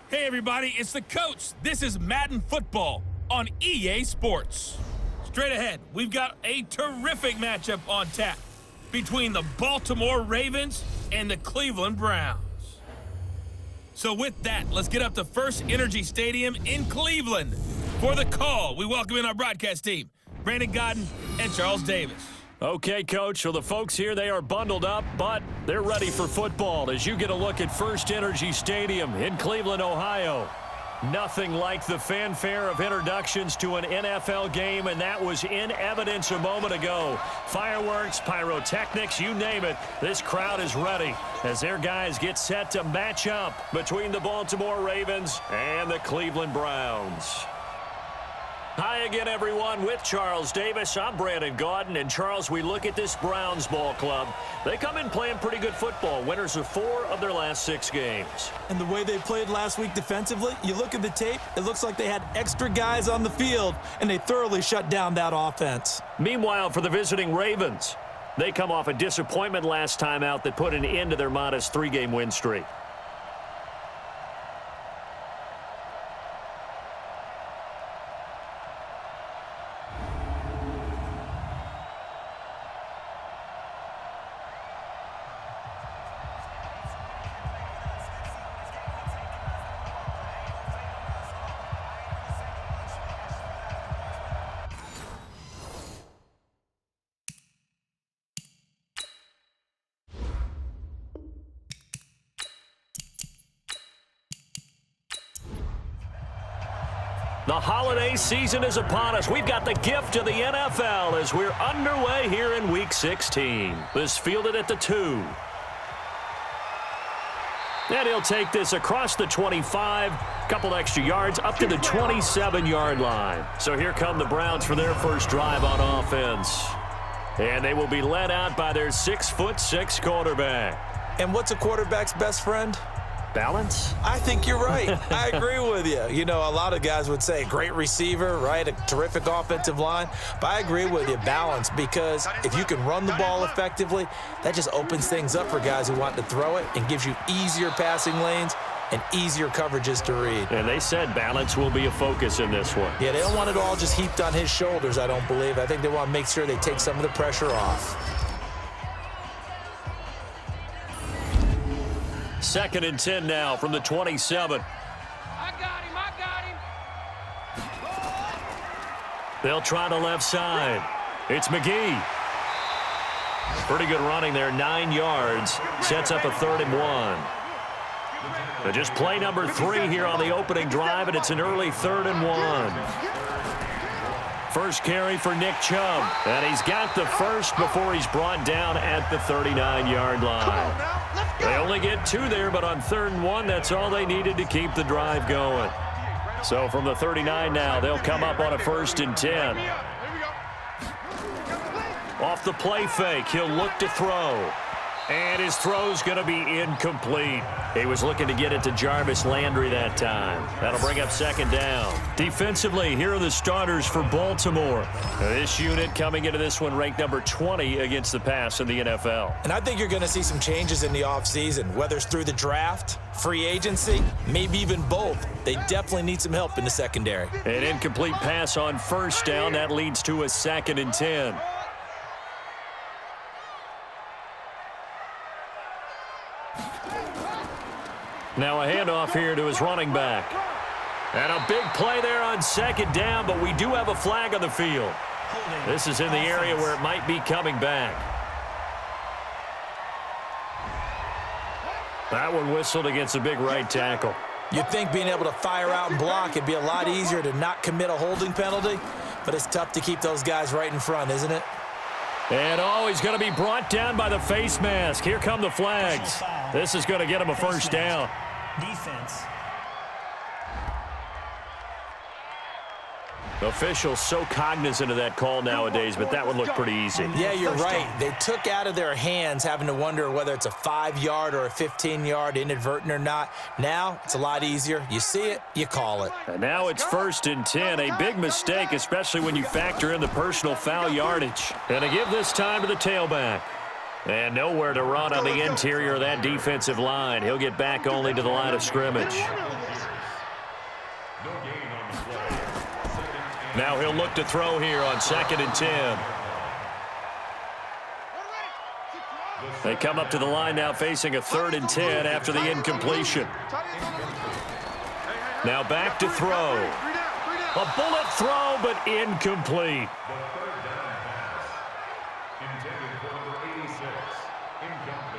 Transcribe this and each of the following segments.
Hey everybody, it's the coach. This is Madden Football on EA Sports. Straight ahead, we've got a terrific matchup on tap between the Baltimore Ravens and the Cleveland Browns. So with that, let's get up to First Energy Stadium in Cleveland. For the call, we welcome in our broadcast team, Brandon Godden and Charles Davis. Okay, Coach, so the folks here, they are bundled up, but they're ready for football as you get a look at First Energy Stadium in Cleveland, Ohio. Nothing like the fanfare of introductions to an NFL game, and that was in evidence a moment ago. Fireworks, pyrotechnics, you name it, this crowd is ready as their guys get set to match up between the Baltimore Ravens and the Cleveland Browns. Hi again, everyone. With Charles Davis, I'm Brandon Godden. And, Charles, we look at this Browns ball club. They come in playing pretty good football, winners of 4 of their last 6 games. And the way they played last week defensively, you look at the tape, it looks like they had extra guys on the field, and they thoroughly shut down that offense. Meanwhile, for the visiting Ravens, they come off a disappointment last time out that put an end to their modest 3-game win streak. The holiday season is upon us. We've got the gift of the NFL as we're underway here in Week 16. This fielded at the 2. And he'll take this across the 25, couple extra yards, up to the 27-yard line. So here come the Browns for their first drive on offense. And they will be led out by their 6'6" quarterback. And what's a quarterback's best friend? Balance? I think you're right. I agree with you. You know, a lot of guys would say great receiver, right? A terrific offensive line. But I agree with you, balance, because if you can run the ball effectively, that just opens things up for guys who want to throw it and gives you easier passing lanes and easier coverages to read. And they said balance will be a focus in this one. Yeah, they don't want it all just heaped on his shoulders, I don't believe. I think they want to make sure they take some of the pressure off. 2nd and 10 now from the 27. I got him. They'll try the left side. It's McGee. Pretty good running there, 9 yards. Sets up a 3rd and 1. But just play number 3 here on the opening drive, and it's an early 3rd and 1. First carry for Nick Chubb, and he's got the first before he's brought down at the 39-yard line. They only get 2 there, but on 3rd and 1, that's all they needed to keep the drive going. So from the 39 now, they'll come up on a 1st and 10. Off the play fake, he'll look to throw. And his throw's going to be incomplete. He was looking to get it to Jarvis Landry that time. That'll bring up 2nd down. Defensively, here are the starters for Baltimore. This unit coming into this one ranked number 20 against the pass in the NFL. And I think you're going to see some changes in the offseason, whether it's through the draft, free agency, maybe even both. They definitely need some help in the secondary. An incomplete pass on 1st down. That leads to a 2nd and 10. Now a handoff here to his running back. And a big play there on 2nd down, but we do have a flag on the field. This is in the area where it might be coming back. That one whistled against a big right tackle. You'd think being able to fire out and block, it'd be a lot easier to not commit a holding penalty, but it's tough to keep those guys right in front, isn't it? And he's going to be brought down by the face mask. Here come the flags. This is going to get him a 1st down. Defense. Officials so cognizant of that call nowadays, but that one looked pretty easy. Yeah, you're right. They took out of their hands having to wonder whether it's a 5-yard or a 15-yard, inadvertent or not. Now, it's a lot easier. You see it, you call it. And now it's 1st and 10. A big mistake, especially when you factor in the personal foul yardage. And to give this time to the tailback. And nowhere to run on the interior of that defensive line. He'll get back only to the line of scrimmage. Now he'll look to throw here on 2nd and 10. They come up to the line now facing a 3rd and 10 after the incompletion. Now back to throw. A bullet throw, but incomplete.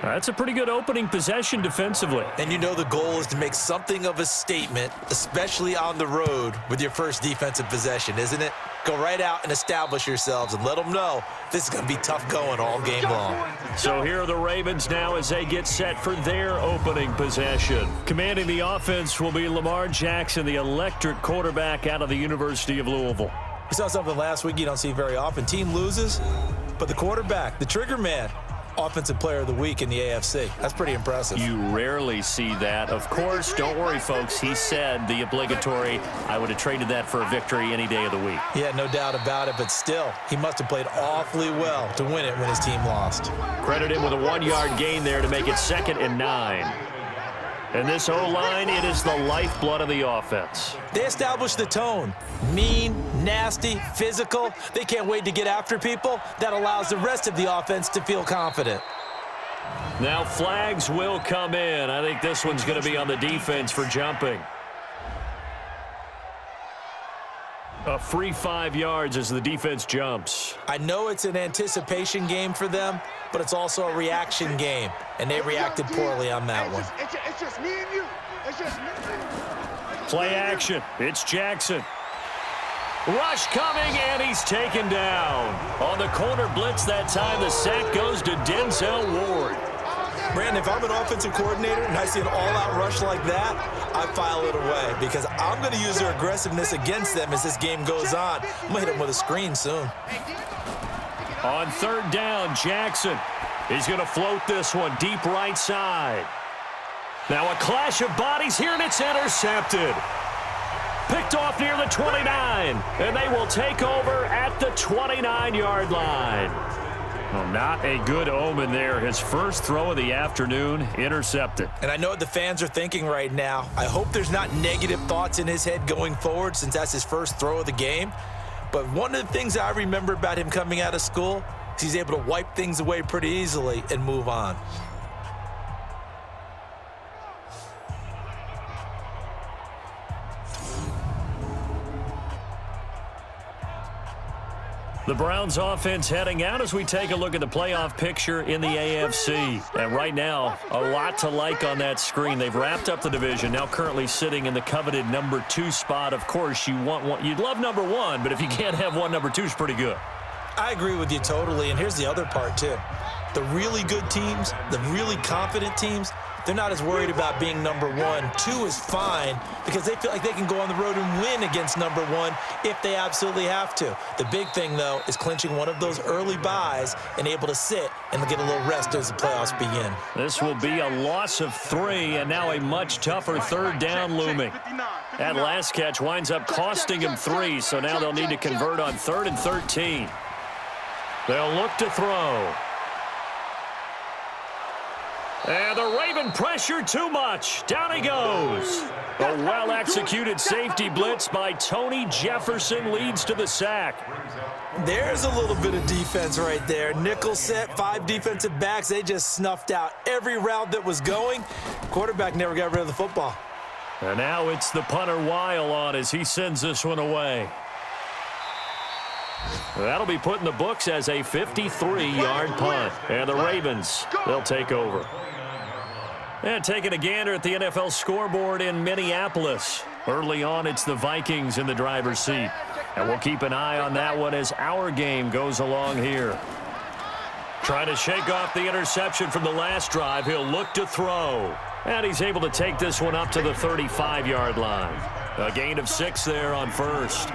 That's a pretty good opening possession defensively. And you know the goal is to make something of a statement, especially on the road with your first defensive possession, isn't it? Go right out and establish yourselves and let them know this is going to be tough going all game long. So here are the Ravens now as they get set for their opening possession. Commanding the offense will be Lamar Jackson, the electric quarterback out of the University of Louisville. We saw something last week you don't see very often. Team loses, but the quarterback, the trigger man, Offensive Player of the Week in the AFC. That's pretty impressive. You rarely see that. Of course, don't worry, folks. He said the obligatory, I would have traded that for a victory any day of the week. Yeah, no doubt about it, but still, he must have played awfully well to win it when his team lost. Credit him with a 1-yard gain there to make it 2nd and 9. And this O-line, it is the lifeblood of the offense. They established the tone. Mean, nasty, physical. They can't wait to get after people. That allows the rest of the offense to feel confident. Now flags will come in. I think this one's going to be on the defense for jumping. A free 5 yards as the defense jumps. I know it's an anticipation game for them, but it's also a reaction game, and they reacted poorly on that one. It's just me and you. It's just me. Play action. It's Jackson. Rush coming, and he's taken down. On the corner blitz that time, the sack goes to Denzel Ward. Brandon, if I'm an offensive coordinator and I see an all-out rush like that, I file it away because I'm going to use their aggressiveness against them as this game goes on. I'm going to hit them with a screen soon. On 3rd down, Jackson. He's going to float this one deep right side. Now a clash of bodies here, and it's intercepted. Picked off near the 29, and they will take over at the 29-yard line. Well, not a good omen there. His first throw of the afternoon, intercepted. And I know what the fans are thinking right now. I hope there's not negative thoughts in his head going forward since that's his first throw of the game. But one of the things I remember about him coming out of school is he's able to wipe things away pretty easily and move on. The Browns offense heading out as we take a look at the playoff picture in the AFC. And right now, a lot to like on that screen. They've wrapped up the division, now currently sitting in the coveted number 2 spot. Of course, you want one. You'd love number 1, but if you can't have one, number 2 is pretty good. I agree with you totally, and here's the other part, too. The really good teams, the really confident teams, they're not as worried about being number 1. 2 is fine because they feel like they can go on the road and win against number 1 if they absolutely have to. The big thing, though, is clinching one of those early byes and able to sit and get a little rest as the playoffs begin. This will be a loss of 3, and now a much tougher 3rd down looming. That last catch winds up costing him 3, so now they'll need to convert on 3rd and 13. They'll look to throw. And the Raven pressure too much. Down he goes. A well-executed safety blitz by Tony Jefferson leads to the sack. There's a little bit of defense right there. Nickel set, 5 defensive backs. They just snuffed out every route that was going. Quarterback never got rid of the football. And now it's the punter Weil on as he sends this one away. That'll be put in the books as a 53-yard punt. And the Ravens, they'll take over. And taking a gander at the NFL scoreboard in Minneapolis. Early on, it's the Vikings in the driver's seat. And we'll keep an eye on that one as our game goes along here. Trying to shake off the interception from the last drive. He'll look to throw. And he's able to take this one up to the 35-yard line. A gain of 6 there on first.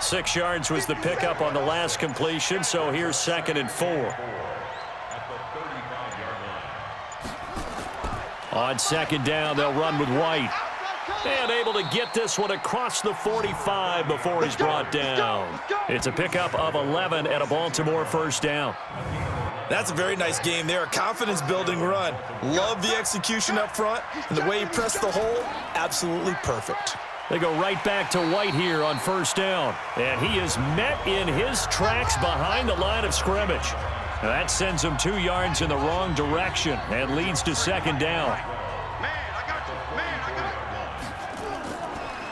6 yards was the pickup on the last completion, so here's 2nd and 4. On 2nd down, they'll run with White. And able to get this one across the 45 before he's brought down. It's a pickup of 11 at a Baltimore 1st down. That's a very nice game there. A confidence-building run. Love the execution up front. And the way he pressed the hole, absolutely perfect. They go right back to White here on first down. And he is met in his tracks behind the line of scrimmage. Now that sends him 2 yards in the wrong direction and leads to second down.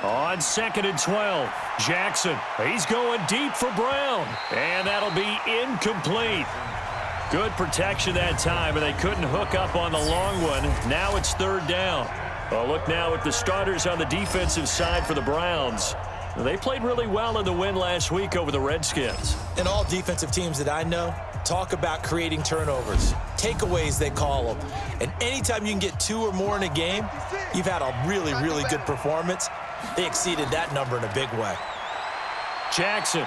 On 2nd and 12, Jackson. He's going deep for Brown. And that'll be incomplete. Good protection that time, and they couldn't hook up on the long one. Now it's 3rd down. Well, look now at the starters on the defensive side for the Browns. They played really well in the win last week over the Redskins. And all defensive teams that I know talk about creating turnovers. Takeaways, they call them. And anytime you can get 2 or more in a game, you've had a really, really good performance. They exceeded that number in a big way. Jackson.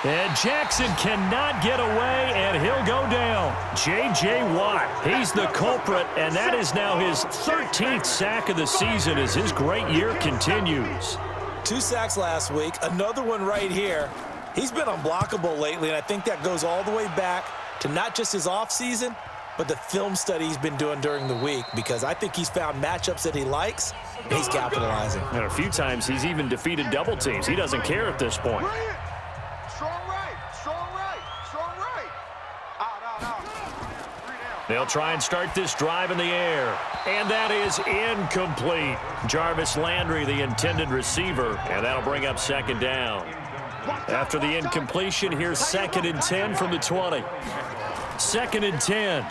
And Jackson cannot get away, and he'll go down. J.J. Watt, he's the culprit, and that is now his 13th sack of the season as his great year continues. 2 sacks last week, another one right here. He's been unblockable lately, and I think that goes all the way back to not just his offseason, but the film study he's been doing during the week, because I think he's found matchups that he likes, and he's capitalizing. And a few times he's even defeated double teams. He doesn't care at this point. Strong right, strong right, strong right. Out. They'll try and start this drive in the air. And that is incomplete. Jarvis Landry, the intended receiver, and that'll bring up second down. After the incompletion, here's 2nd and 10 from the 20. 2nd and 10.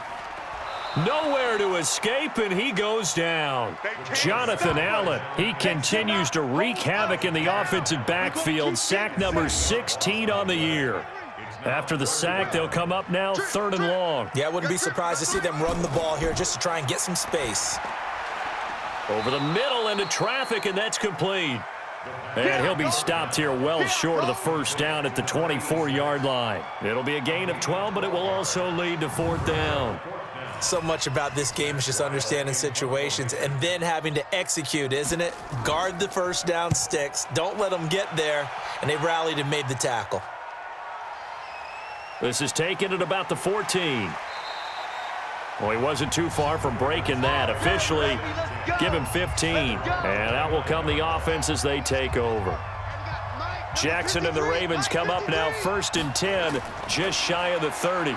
Nowhere to escape, and he goes down. Jonathan Allen, he continues to wreak havoc in the offensive backfield. Sack number 16 on the year. After the sack, they'll come up now 3rd and long. Yeah, I wouldn't be surprised to see them run the ball here just to try and get some space. Over the middle into traffic, and that's complete. And he'll be stopped here well short of the first down at the 24-yard line. It'll be a gain of 12, but it will also lead to 4th down. So much about this game is just understanding situations and then having to execute, isn't it? Guard the first down sticks. Don't let them get there. And they rallied and made the tackle. This is taken at about the 14. Well, he wasn't too far from breaking that. Officially, give him 15. And out will come the offense as they take over. Jackson and the Ravens come up now 1st and 10, just shy of the 30.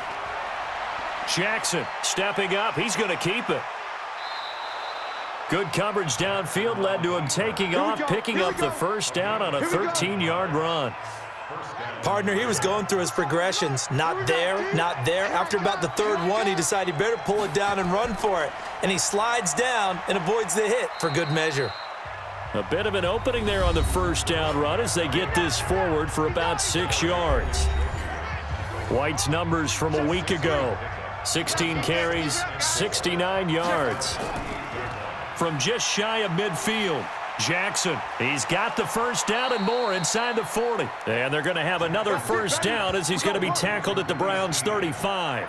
Jackson stepping up. He's going to keep it. Good coverage downfield led to him taking off, picking up the first down on a 13-yard run. Partner, he was going through his progressions. Not there, not there. After about the 3rd one, he decided he better pull it down and run for it. And he slides down and avoids the hit for good measure. A bit of an opening there on the first down run as they get this forward for about 6 yards. White's numbers from a week ago. 16 carries, 69 yards. From just shy of midfield, Jackson, he's got the first down and more inside the 40. And they're going to have another first down as he's going to be tackled at the Browns' 35.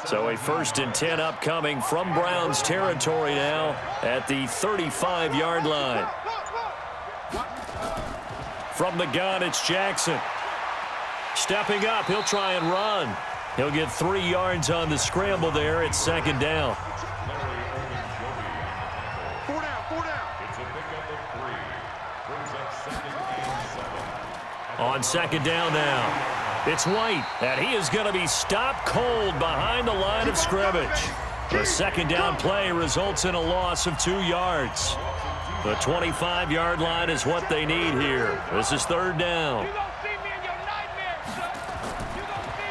So a 1st and 10 upcoming from Browns territory now at the 35-yard line. From the gun, it's Jackson. Stepping up, he'll try and run. He'll get 3 yards on the scramble there. It's 2nd down. 4 down. On 2nd down now, it's White, and he is going to be stopped cold behind the line of scrimmage. The 2nd down play results in a loss of 2 yards. The 25-yard line is what they need here. This is 3rd down.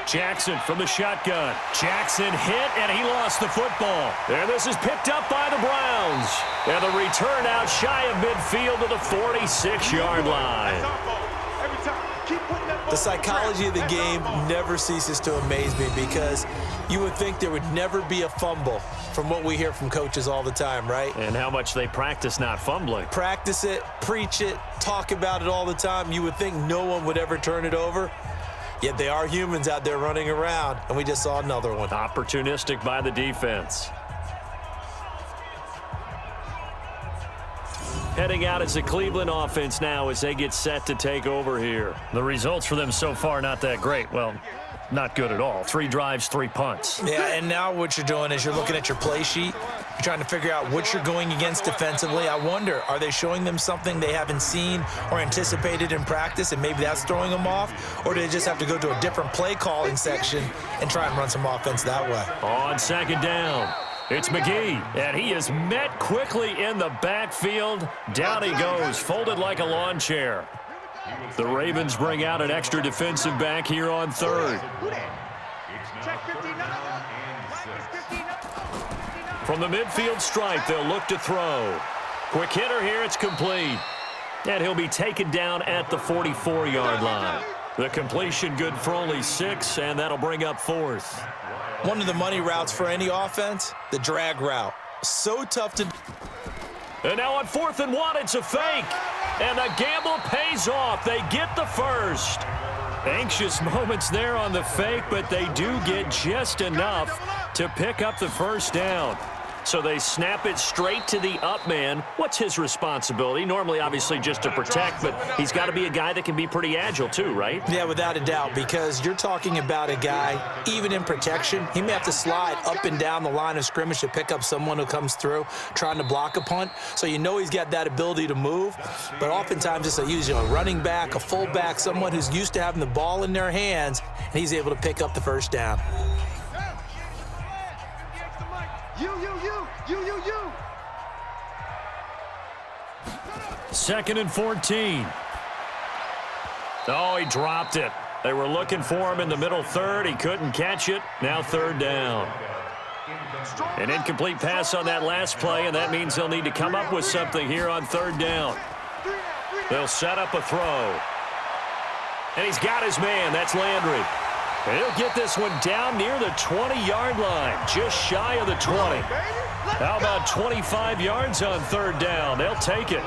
Jackson from the shotgun. Jackson hit, and he lost the football. And this is picked up by the Browns. And the return out shy of midfield to the 46-yard line. The psychology of the game never ceases to amaze me, because you would think there would never be a fumble from what we hear from coaches all the time, right? And how much they practice not fumbling. Practice it, preach it, talk about it all the time. You would think no one would ever turn it over. Yet they are humans out there running around, and we just saw another one. Opportunistic by the defense. Heading out as the Cleveland offense now as they get set to take over here. The results for them so far not that great. Well, not good at all. 3 drives, 3 punts. Yeah, and now what you're doing is you're looking at your play sheet, You're trying to figure out what you're going against defensively. I wonder, are they showing them something they haven't seen or anticipated in practice, and maybe that's throwing them off? Or do they just have to go to a different play calling section and try and run some offense that way? On second down, it's McGee, and he is met quickly in the backfield. Down he goes, folded like a lawn chair. The Ravens bring out an extra defensive back here on third. From the midfield stripe, they'll look to throw. Quick hitter here, it's complete. And he'll be taken down at the 44-yard line. The completion good for only 6, and that'll bring up fourth. One of the money routes for any offense, the drag route. So tough to... And now on 4th and 1, it's a fake. And the gamble pays off. They get the first. Anxious moments there on the fake, but they do get just enough to pick up the first down. So they snap it straight to the up man. What's his responsibility? Normally, obviously, just to protect, but he's got to be a guy that can be pretty agile too, right? Yeah, without a doubt, because you're talking about a guy, even in protection, he may have to slide up and down the line of scrimmage to pick up someone who comes through trying to block a punt. So you know he's got that ability to move, but oftentimes it's usually a running back, a fullback, someone who's used to having the ball in their hands, and he's able to pick up the first down. You. 2nd and 14. Oh, he dropped it. They were looking for him in the middle third. He couldn't catch it. Now 3rd down. An incomplete pass on that last play, and that means they'll need to come up with something here on 3rd down. They'll set up a throw. And he's got his man. That's Landry. And he'll get this one down near the 20-yard line, just shy of the 20. How about 25 yards on 3rd down? They'll take it.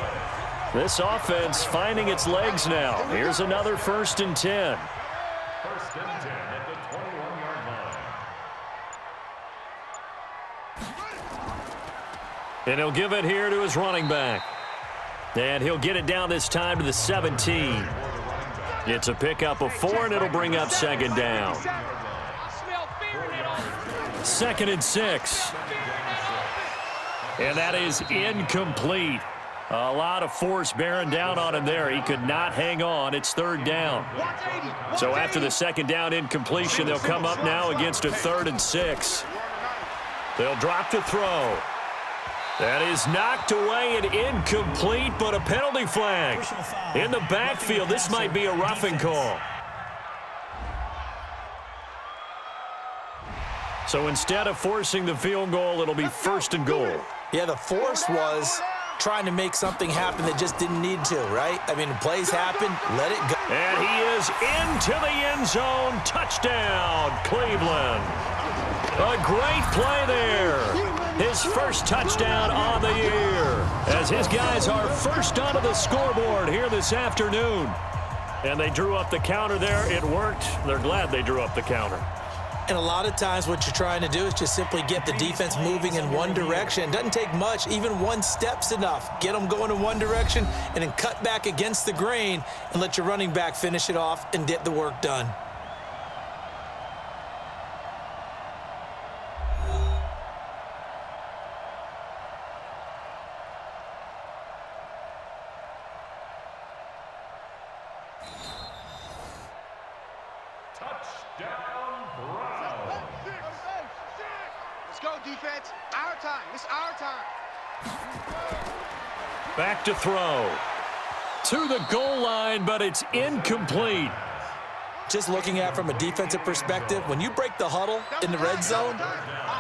This offense finding its legs now. Here's another 1st and 10. 1st and 10 at the 21-yard line. And he'll give it here to his running back. And he'll get it down this time to the 17. It's a pickup of 4, and it'll bring up 2nd down. 2nd and 6. And that is incomplete. A lot of force bearing down on him there. He could not hang on. It's 3rd down. So after the 2nd down incompletion, they'll come up now against a 3rd and 6. They'll drop to throw. That is knocked away and incomplete, but a penalty flag. In the backfield, this might be a roughing call. So instead of forcing the field goal, it'll be 1st and goal. Yeah, the force was trying to make something happen that just didn't need to, right? I mean, plays happen, let it go. And he is into the end zone. Touchdown, Cleveland. A great play there. His first touchdown on the year as his guys are first onto the scoreboard here this afternoon. And they drew up the counter there. It worked. They're glad they drew up the counter. And a lot of times what you're trying to do is just simply get the defense moving in one direction. It doesn't take much. Even one step's enough. Get them going in one direction and then cut back against the grain and let your running back finish it off and get the work done. Let's go, defense. Our time. It's our time. Back to throw. To the goal line, but it's incomplete. Just looking at it from a defensive perspective, when you break the huddle in the red zone,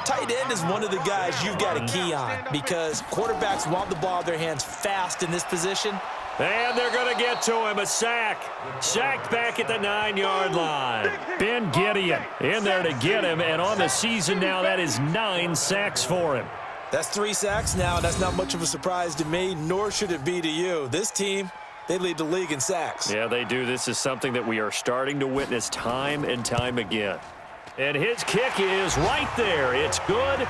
tight end is one of the guys you've got to key on because quarterbacks want the ball in their hands fast in this position. And they're going to get to him. A sack. Sacked back at the 9-yard line. Ben Gideon in there to get him. And on the season now, that is 9 sacks for him. That's 3 sacks now, and that's not much of a surprise to me, nor should it be to you. This team, they lead the league in sacks. Yeah, they do. This is something that we are starting to witness time and time again. And his kick is right there. It's good.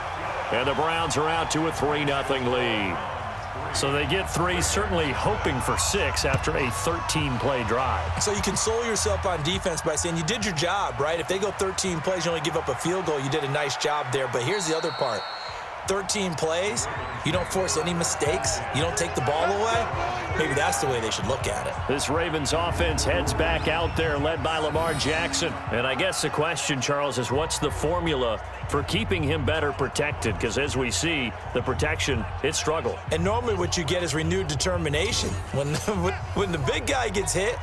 And the Browns are out to a 3-0 lead. So they get 3, certainly hoping for 6 after a 13-play drive. So you console yourself on defense by saying you did your job, right? If they go 13 plays, you only give up a field goal, you did a nice job there. But here's the other part. 13 plays, you don't force any mistakes, you don't take the ball away, maybe that's the way they should look at it. This Ravens offense heads back out there, led by Lamar Jackson. And I guess the question, Charles, is what's the formula for keeping him better protected? Because as we see, the protection, it struggled. And normally what you get is renewed determination. When the big guy gets hit,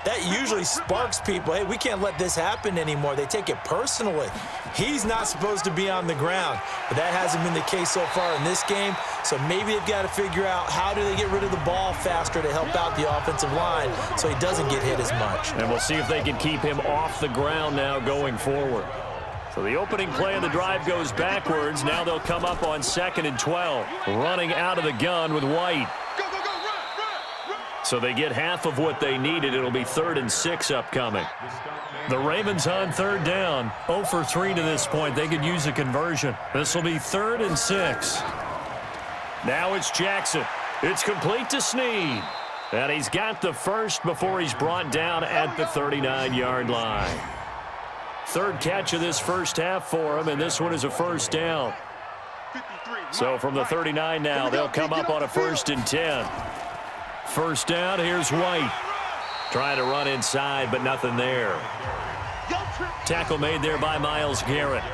that usually sparks people. Hey, we can't let this happen anymore. They take it personally. He's not supposed to be on the ground, but that hasn't been the case so far in this game. So maybe they've got to figure out how do they get rid of the ball faster to help out the offensive line so he doesn't get hit as much. And we'll see if they can keep him off the ground now going forward. So the opening play of the drive goes backwards. Now they'll come up on 2nd and 12. Running out of the gun with White. So they get half of what they needed. It'll be 3rd and 6 upcoming. The Ravens on 3rd down. 0 for 3 to this point. They could use a conversion. This will be 3rd and 6. Now it's Jackson. It's complete to Snead. And he's got the first before he's brought down at the 39-yard line. 3rd catch of this first half for him, and this one is a first down. So from the 39 now, they'll come up on a 1st and 10. First down, here's White. Trying to run inside, but nothing there. Tackle made there by Myles Garrett.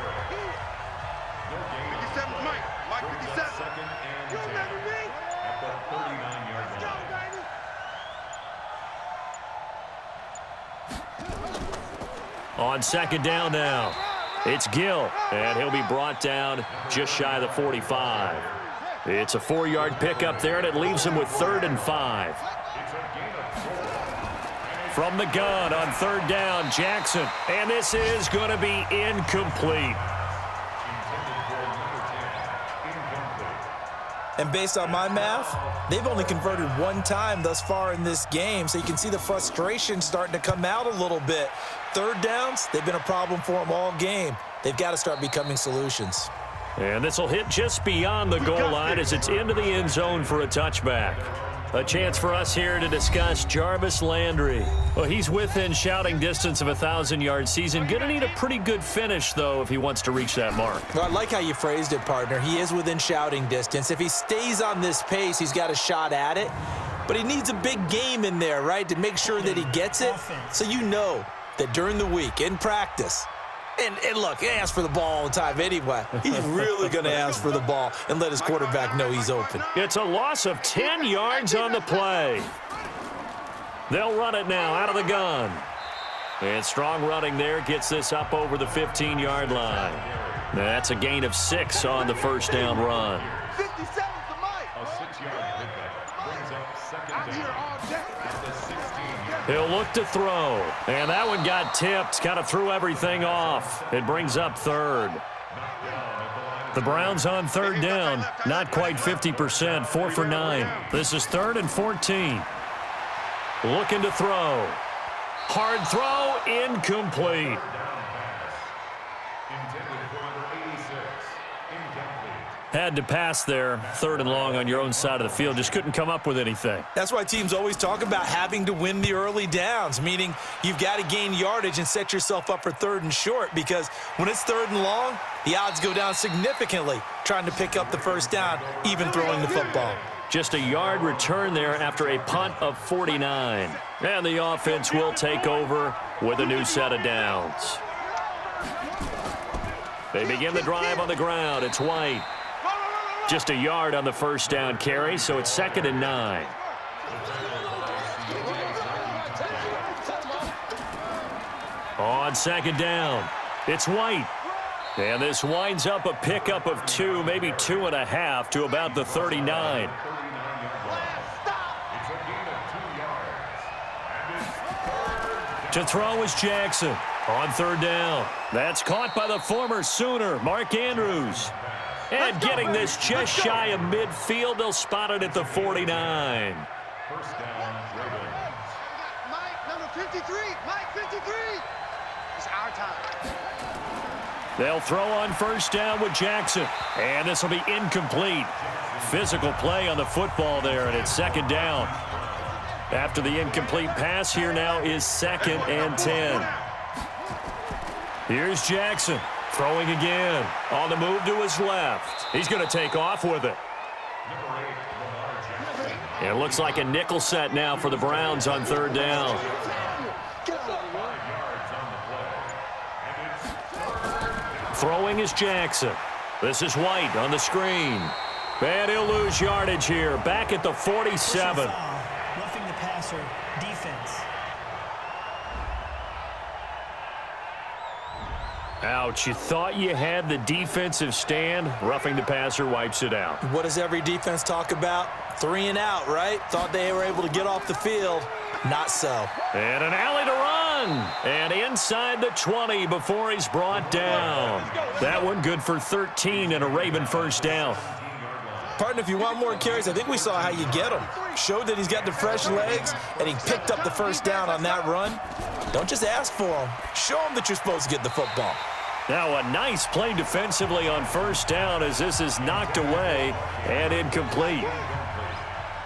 On 2nd down now, it's Gill, and he'll be brought down just shy of the 45. It's a 4-yard pickup there, and it leaves him with 3rd and 5. From the gun on 3rd down, Jackson, and this is going to be incomplete. And based on my math, they've only converted 1 time thus far in this game, so you can see the frustration starting to come out a little bit. 3rd downs, they've been a problem for them all game. They've got to start becoming solutions. And this will hit just beyond the goal line as it's into the end zone for a touchback. A chance for us here to discuss Jarvis Landry. Well, he's within shouting distance of a 1,000-yard season. Going to need a pretty good finish, though, if he wants to reach that mark. Well, I like how you phrased it, partner. He is within shouting distance. If he stays on this pace, he's got a shot at it. But he needs a big game in there, right, to make sure that he gets it. So you know that during the week, in practice, and look, he asks for the ball all the time anyway. He's really going to ask for the ball and let his quarterback know he's open. It's a loss of 10 yards on the play. They'll run it now out of the gun. And strong running there gets this up over the 15-yard line. That's a gain of 6 on the first down run. 57 to Mike. A 6-yard pickup brings up 2nd down at the 16. He'll look to throw. And that one got tipped. Kind of threw everything off. It brings up 3rd. The Browns on 3rd down. Not quite 50%. 4 for 9. This is 3rd and 14. Looking to throw. Hard throw. Incomplete. Had to pass there. 3rd and long on your own side of the field. Just couldn't come up with anything. That's why teams always talk about having to win the early downs, meaning you've got to gain yardage and set yourself up for 3rd and short, because when it's 3rd and long, the odds go down significantly trying to pick up the first down, even throwing the football. Just a yard return there after a punt of 49. And the offense will take over with a new set of downs. They begin the drive on the ground. It's White. Just a yard on the first down carry, so it's 2nd and 9. On 2nd down, it's White. And this winds up a pickup of 2, maybe 2.5 to about the 39. To throw is Jackson on 3rd down. That's caught by the former Sooner, Mark Andrews. And getting this just shy of midfield, they'll spot it at the 49. First down, Ravens. Mike, number 53. Mike, 53. It's our time. They'll throw on first down with Jackson. And this will be incomplete. Physical play on the football there, and it's 2nd down. After the incomplete pass, here now is 2nd and 10. Here's Jackson. Throwing again. On the move to his left. He's going to take off with it. It looks like a nickel set now for the Browns on third down. Throwing is Jackson. This is White on the screen. And he'll lose yardage here. Back at the 47. Roughing the passer, defense. Ouch, you thought you had the defensive stand. Roughing the passer wipes it out. What does every defense talk about? 3 and out, right? Thought they were able to get off the field. Not so. And an alley to run. And inside the 20 before he's brought down. That one good for 13 and a Raven first down. Partner, if you want more carries, I think we saw how you get him. Showed that he's got the fresh legs, and he picked up the first down on that run. Don't just ask for him. Show him that you're supposed to get the football. Now a nice play defensively on first down as this is knocked away and incomplete.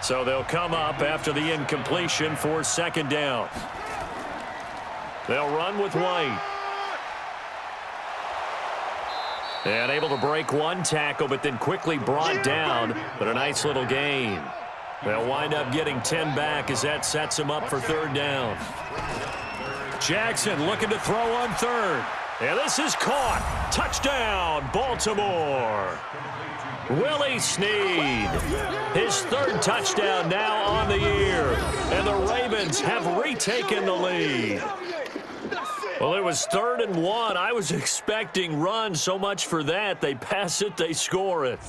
So they'll come up after the incompletion for second down. They'll run with White. And able to break one tackle, but then quickly brought down. But a nice little gain. They'll wind up getting 10 back as that sets them up for third down. Jackson looking to throw on third. And this is caught. Touchdown, Baltimore. Willie Snead. His third touchdown now on the year. And the Ravens have retaken the lead. Well, it was 3rd and 1. I was expecting runs. So much for that. They pass it, they score it.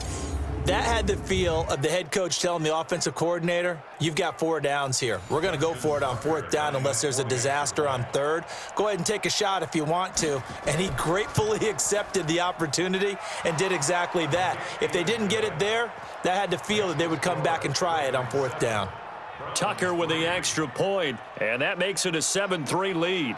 That had the feel of the head coach telling the offensive coordinator, you've got 4 downs here. We're going to go for it on 4th down unless there's a disaster on 3rd. Go ahead and take a shot if you want to. And he gratefully accepted the opportunity and did exactly that. If they didn't get it there, that had the feel that they would come back and try it on 4th down. Tucker with the extra point, and that makes it a 7-3 lead.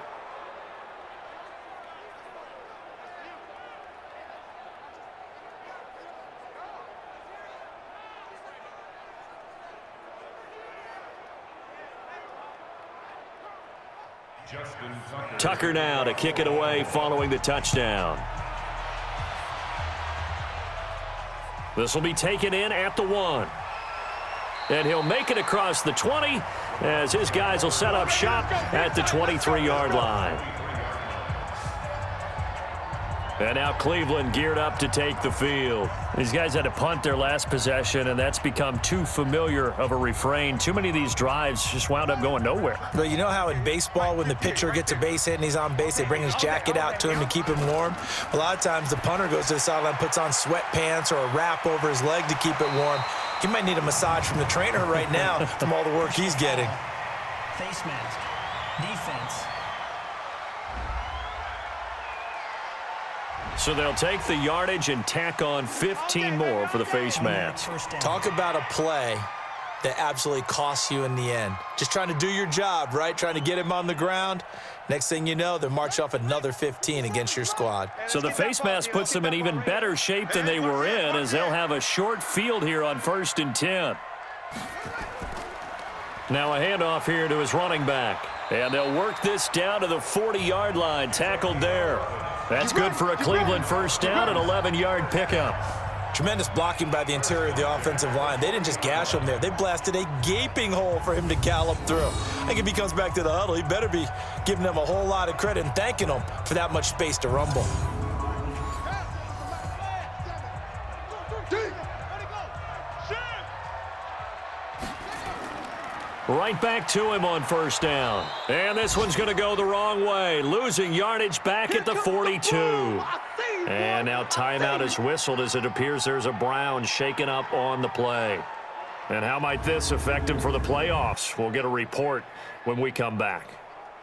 Tucker now to kick it away following the touchdown. This will be taken in at the 1. And he'll make it across the 20 as his guys will set up shop at the 23-yard line. And now Cleveland geared up to take the field. These guys had to punt their last possession, and that's become too familiar of a refrain. Too many of these drives just wound up going nowhere. Well, you know how in baseball when the pitcher gets a base hit and he's on base, they bring his jacket out to him to keep him warm? A lot of times the punter goes to the sideline, puts on sweatpants or a wrap over his leg to keep it warm. He might need a massage from the trainer right now from all the work he's getting. Face mask, defense. So they'll take the yardage and tack on 15 more for the face mask. Talk about a play that absolutely costs you in the end. Just trying to do your job, right? Trying to get him on the ground. Next thing you know, they'll march off another 15 against your squad. So the face mask puts them in even better shape than they were in as they'll have a short field here on 1st and 10. Now a handoff here to his running back. And they'll work this down to the 40-yard line, tackled there. That's good for a Cleveland first down, an 11-yard pickup. Tremendous blocking by the interior of the offensive line. They didn't just gash him there. They blasted a gaping hole for him to gallop through. I think if he comes back to the huddle, he better be giving them a whole lot of credit and thanking them for that much space to rumble. Right back to him on first down. And this one's going to go the wrong way. Losing yardage back at the 42. And now timeout is whistled as it appears there's a Brown shaken up on the play. And how might this affect him for the playoffs? We'll get a report when we come back.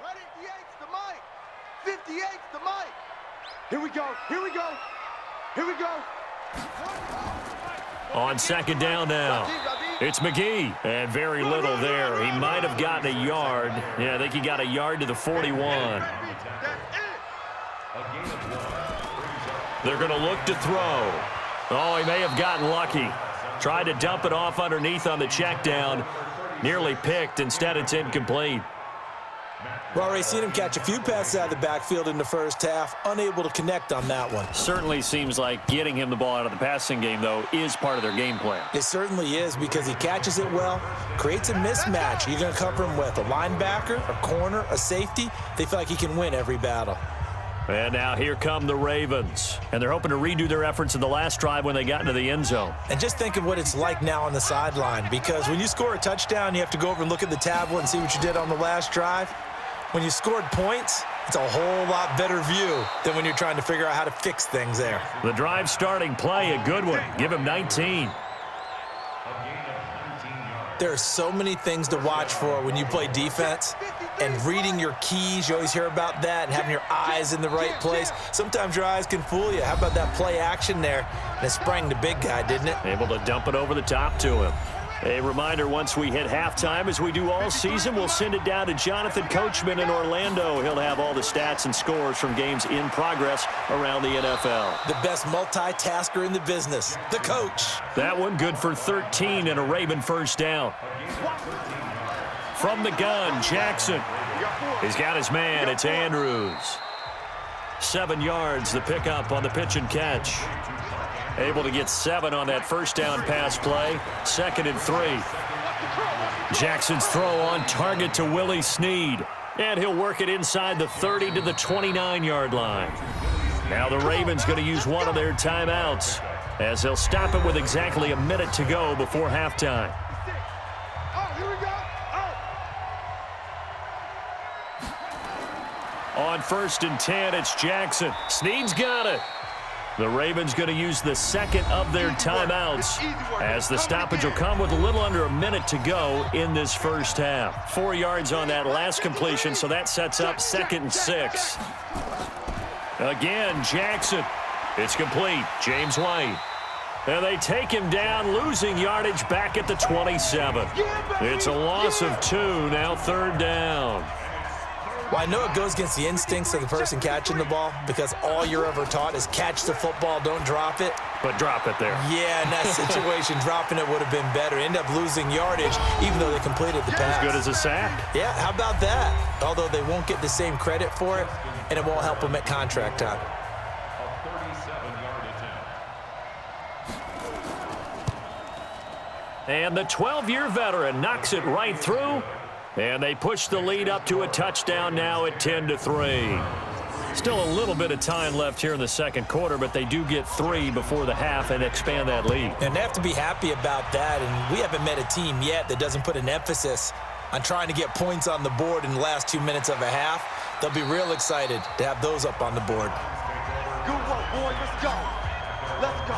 58's the mic. 58's the mic. Here we go. Here we go. Here we go. On second down now, it's McGee, and very little there. He might have gotten a yard. Yeah, I think he got a yard to the 41. They're going to look to throw. Oh, he may have gotten lucky. Tried to dump it off underneath on the check down. Nearly picked. Instead, it's incomplete. We've already seen him catch a few passes out of the backfield in the first half, unable to connect on that one. Certainly seems like getting him the ball out of the passing game, though, is part of their game plan. It certainly is, because he catches it well, creates a mismatch. You're going to cover him with a linebacker, a corner, a safety. They feel like he can win every battle. And now here come the Ravens. And they're hoping to redo their efforts in the last drive when they got into the end zone. And just think of what it's like now on the sideline, because when you score a touchdown, you have to go over and look at the tablet and see what you did on the last drive. When you scored points, it's a whole lot better view than when you're trying to figure out how to fix things there. The drive starting play, a good one. Give him 19. There are so many things to watch for when you play defense, and reading your keys, you always hear about that, and having your eyes in the right place. Sometimes your eyes can fool you. How about that play action there? And it sprang the big guy, didn't it? Able to dump it over the top to him. A reminder, once we hit halftime, as we do all season, we'll send it down to Jonathan Coachman in Orlando. He'll have all the stats and scores from games in progress around the NFL. The best multitasker in the business, the coach. That one good for 13 and a Raven first down. From the gun, Jackson. He's got his man. It's Andrews. 7 yards, the pickup on the pitch and catch. Able to get 7 on that first down pass play. 2nd and 3. Jackson's throw on target to Willie Snead. And he'll work it inside the 30 to the 29-yard line. Now the Ravens going to use one of their timeouts, as they'll stop it with exactly a minute to go before halftime. On 1st and 10, it's Jackson. Snead's got it. The Ravens going to use the second of their timeouts, as the stoppage will come with a little under a minute to go in this first half. 4 yards on that last completion, so that sets up 2nd and 6. Again, Jackson. It's complete. James White. And they take him down, losing yardage back at the 27. It's a loss of 2, now 3rd down. Well, I know it goes against the instincts of the person catching the ball, because all you're ever taught is catch the football, don't drop it. But drop it there. Yeah, in that situation, dropping it would have been better. End up losing yardage, even though they completed the pass. As good as a sack. Yeah, how about that? Although they won't get the same credit for it, and it won't help them at contract time. And the 12-year veteran knocks it right through. And they push the lead up to a touchdown now at 10-3. Still a little bit of time left here in the second quarter, but they do get 3 before the half and expand that lead. And they have to be happy about that. And we haven't met a team yet that doesn't put an emphasis on trying to get points on the board in the last 2 minutes of a half. They'll be real excited to have those up on the board. Good work, boys. Let's go. Let's go.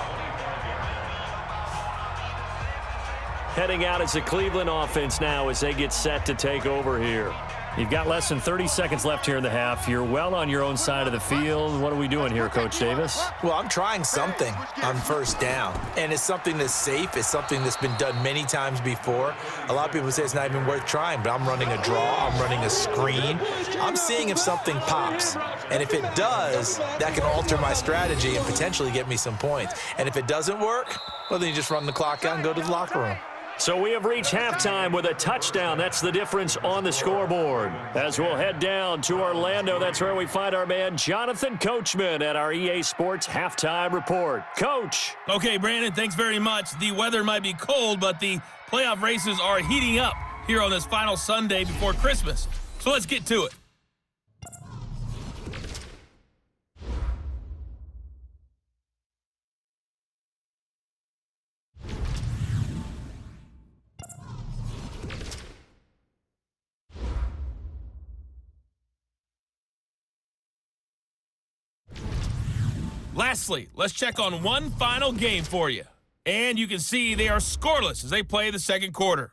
Heading out is the Cleveland offense now as they get set to take over here. You've got less than 30 seconds left here in the half. You're well on your own side of the field. What are we doing here, Coach Davis? Well, I'm trying something on first down, and it's something that's safe. It's something that's been done many times before. A lot of people say it's not even worth trying, but I'm running a draw. I'm running a screen. I'm seeing if something pops, and if it does, that can alter my strategy and potentially get me some points. And if it doesn't work, well, then you just run the clock out and go to the locker room. So we have reached halftime with a touchdown. That's the difference on the scoreboard. As we'll head down to Orlando, that's where we find our man Jonathan Coachman at our EA Sports Halftime Report. Coach. Okay, Brandon, thanks very much. The weather might be cold, but the playoff races are heating up here on this final Sunday before Christmas. So let's get to it. Lastly, let's check on one final game for you. And you can see they are scoreless as they play the second quarter.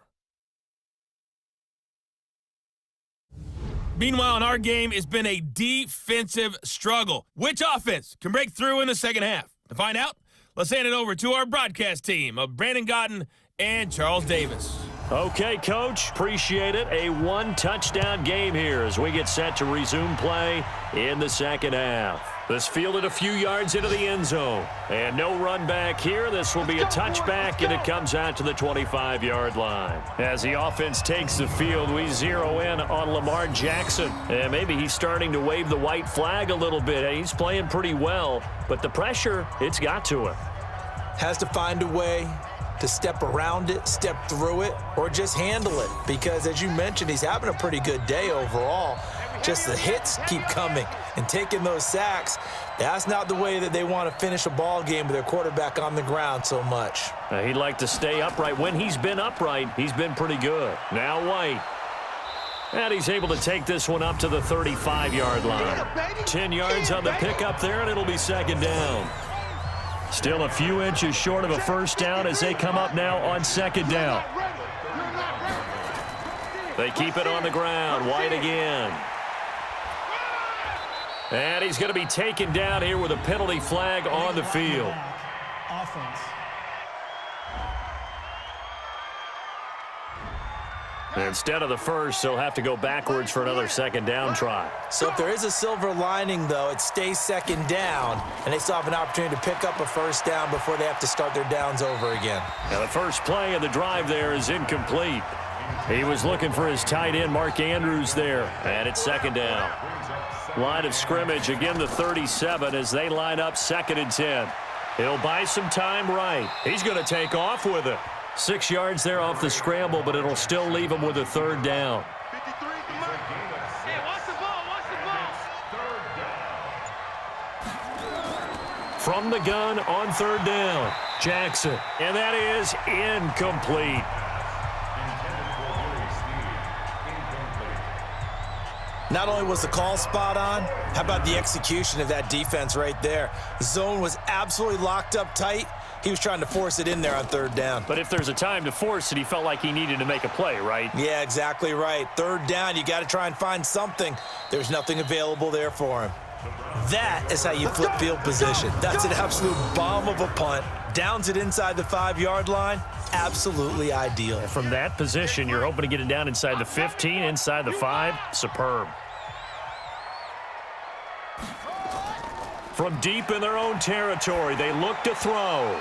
Meanwhile, in our game, it's been a defensive struggle. Which offense can break through in the second half? To find out, let's hand it over to our broadcast team of Brandon Godden and Charles Davis. Okay, Coach, appreciate it. A one-touchdown game here as we get set to resume play in the second half. This fielded a few yards into the end zone. And no run back here. This will be a touchback, and it comes out to the 25-yard line. As the offense takes the field, we zero in on Lamar Jackson. And maybe he's starting to wave the white flag a little bit. He's playing pretty well, but the pressure, it's got to him. Has to find a way to step around it, step through it, or just handle it. Because as you mentioned, he's having a pretty good day overall. Just the hits keep coming and taking those sacks. That's not the way that they want to finish a ball game with their quarterback on the ground so much. He'd like to stay upright. When he's been upright, he's been pretty good. Now White. And he's able to take this one up to the 35-yard line. 10 yards on the pickup there, and it'll be second down. Still a few inches short of a first down as they come up now on second down. They keep it on the ground. White again. And he's going to be taken down here with a penalty flag on the field. Offense. Instead of the first, they'll have to go backwards for another second down try. So if there is a silver lining, though, it stays second down, and they still have an opportunity to pick up a first down before they have to start their downs over again. Now the first play of the drive there is incomplete. He was looking for his tight end, Mark Andrews, there. And it's second down. Line of scrimmage, again the 37 as they line up 2nd and 10. He'll buy some time right. He's going to take off with it. 6 yards there off the scramble, but it'll still leave him with a third down. Hey, watch the ball, watch the ball. From the gun on third down, Jackson. And that is incomplete. Not only was the call spot on, how about the execution of that defense right there? The zone was absolutely locked up tight. He was trying to force it in there on third down. But if there's a time to force it, he felt like he needed to make a play, right? Yeah, exactly right. Third down, you got to try and find something. There's nothing available there for him. That is how you flip field position. That's an absolute bomb of a punt. Downs it inside the 5-yard line. Absolutely ideal. From that position, you're hoping to get it down inside the 15, inside the 5. Superb. From deep in their own territory, they look to throw.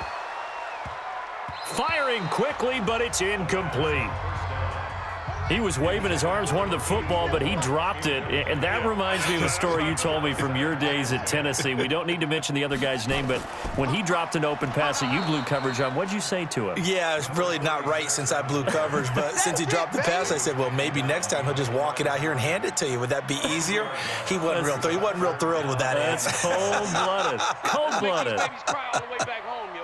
Firing quickly, but it's incomplete. He was waving his arms, wanted the football, but he dropped it. And that reminds me of a story you told me from your days at Tennessee. We don't need to mention the other guy's name, but when he dropped an open pass that you blew coverage on, what'd you say to him? Yeah, it's really not right since I blew coverage, but since he dropped the pass, I said, well, maybe next time he'll just walk it out here and hand it to you. Would that be easier? He wasn't real thrilled with that answer. That's cold-blooded. Cold-blooded. Babies cry all the way back home, yo.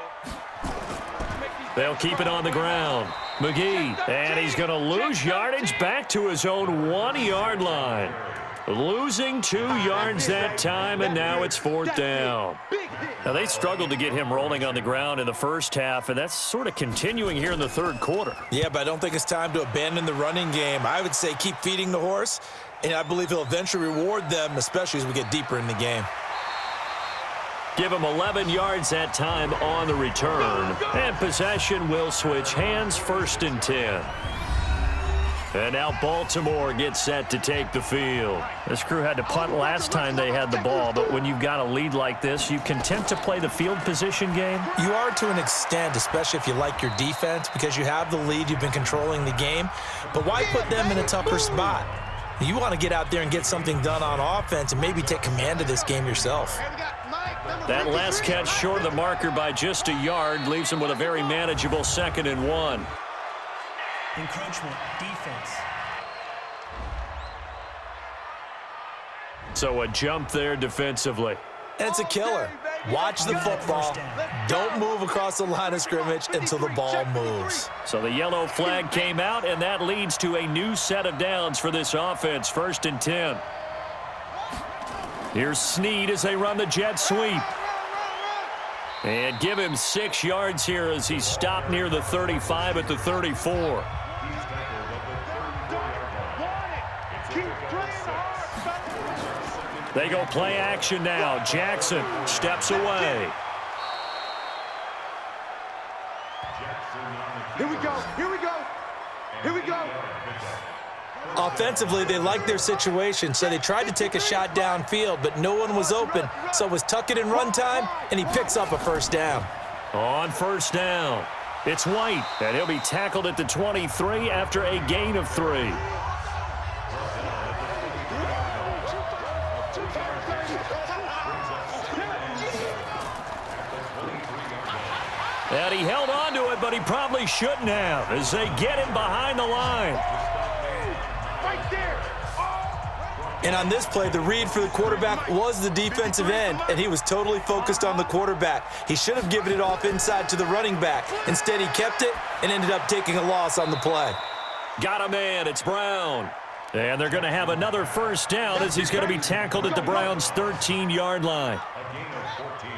They'll keep it on the ground. McGee, and he's going to lose yardage back to his own 1-yard line. Losing 2 yards that time, and now it's 4th down. Now, they struggled to get him rolling on the ground in the first half, and that's sort of continuing here in the third quarter. Yeah, but I don't think it's time to abandon the running game. I would say keep feeding the horse, and I believe he'll eventually reward them, especially as we get deeper in the game. Give him 11 yards that time on the return. And possession will switch hands, 1st and 10. And now Baltimore gets set to take the field. This crew had to punt last time they had the ball, but when you've got a lead like this, you content to play the field position game? You are to an extent, especially if you like your defense, because you have the lead, you've been controlling the game. But why put them in a tougher spot? You want to get out there and get something done on offense and maybe take command of this game yourself. That last catch short of the marker by just a yard leaves him with a very manageable 2nd and 1. Encroachment, defense. So a jump there defensively. And it's a killer. Watch the football. Don't move across the line of scrimmage until the ball moves. So the yellow flag came out, and that leads to a new set of downs for this offense. 1st and 10. Here's Snead as they run the jet sweep. And give him 6 yards here as he's stopped near the 35 at the 34. They go play action now. Jackson steps away. Here we go. Here we go. Here we go. Offensively, they liked their situation, so they tried to take a shot downfield, but no one was open. So it was tuck it in run time, and he picks up a first down. On first down, it's White, and he'll be tackled at the 23 after a gain of 3. And he held on to it, but he probably shouldn't have as they get him behind the line. Right there. And on this play, the read for the quarterback was the defensive end, and he was totally focused on the quarterback. He should have given it off inside to the running back. Instead, he kept it and ended up taking a loss on the play. Got a man. It's Brown. And they're going to have another first down as he's going to be tackled at the Browns' 13-yard line. A gain of 14.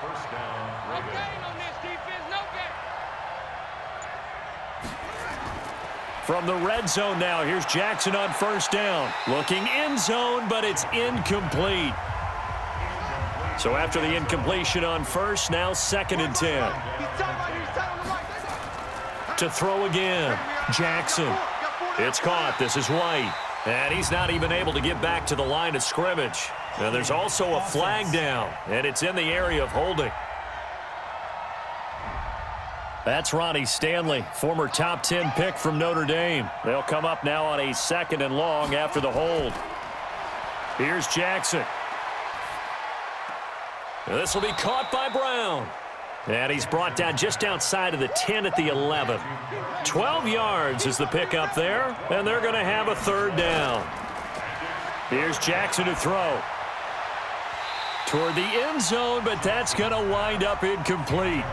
First down, No Ravens. gain on this defense. No gain. From the red zone now, here's Jackson on first down. Looking end zone, but it's incomplete. So after the incompletion on first, now 2nd and 10. He's tight right here. He's tight on the right. To throw again, Jackson. It's caught. This is White. And he's not even able to get back to the line of scrimmage. And there's also a flag down, and it's in the area of holding. That's Ronnie Stanley, former top 10 pick from Notre Dame. They'll come up now on a 2nd and long after the hold. Here's Jackson. This will be caught by Brown. And he's brought down just outside of the 10 at the 11. 12 yards is the pickup there, and they're going to have a 3rd down. Here's Jackson to throw. Toward the end zone, but that's going to wind up incomplete.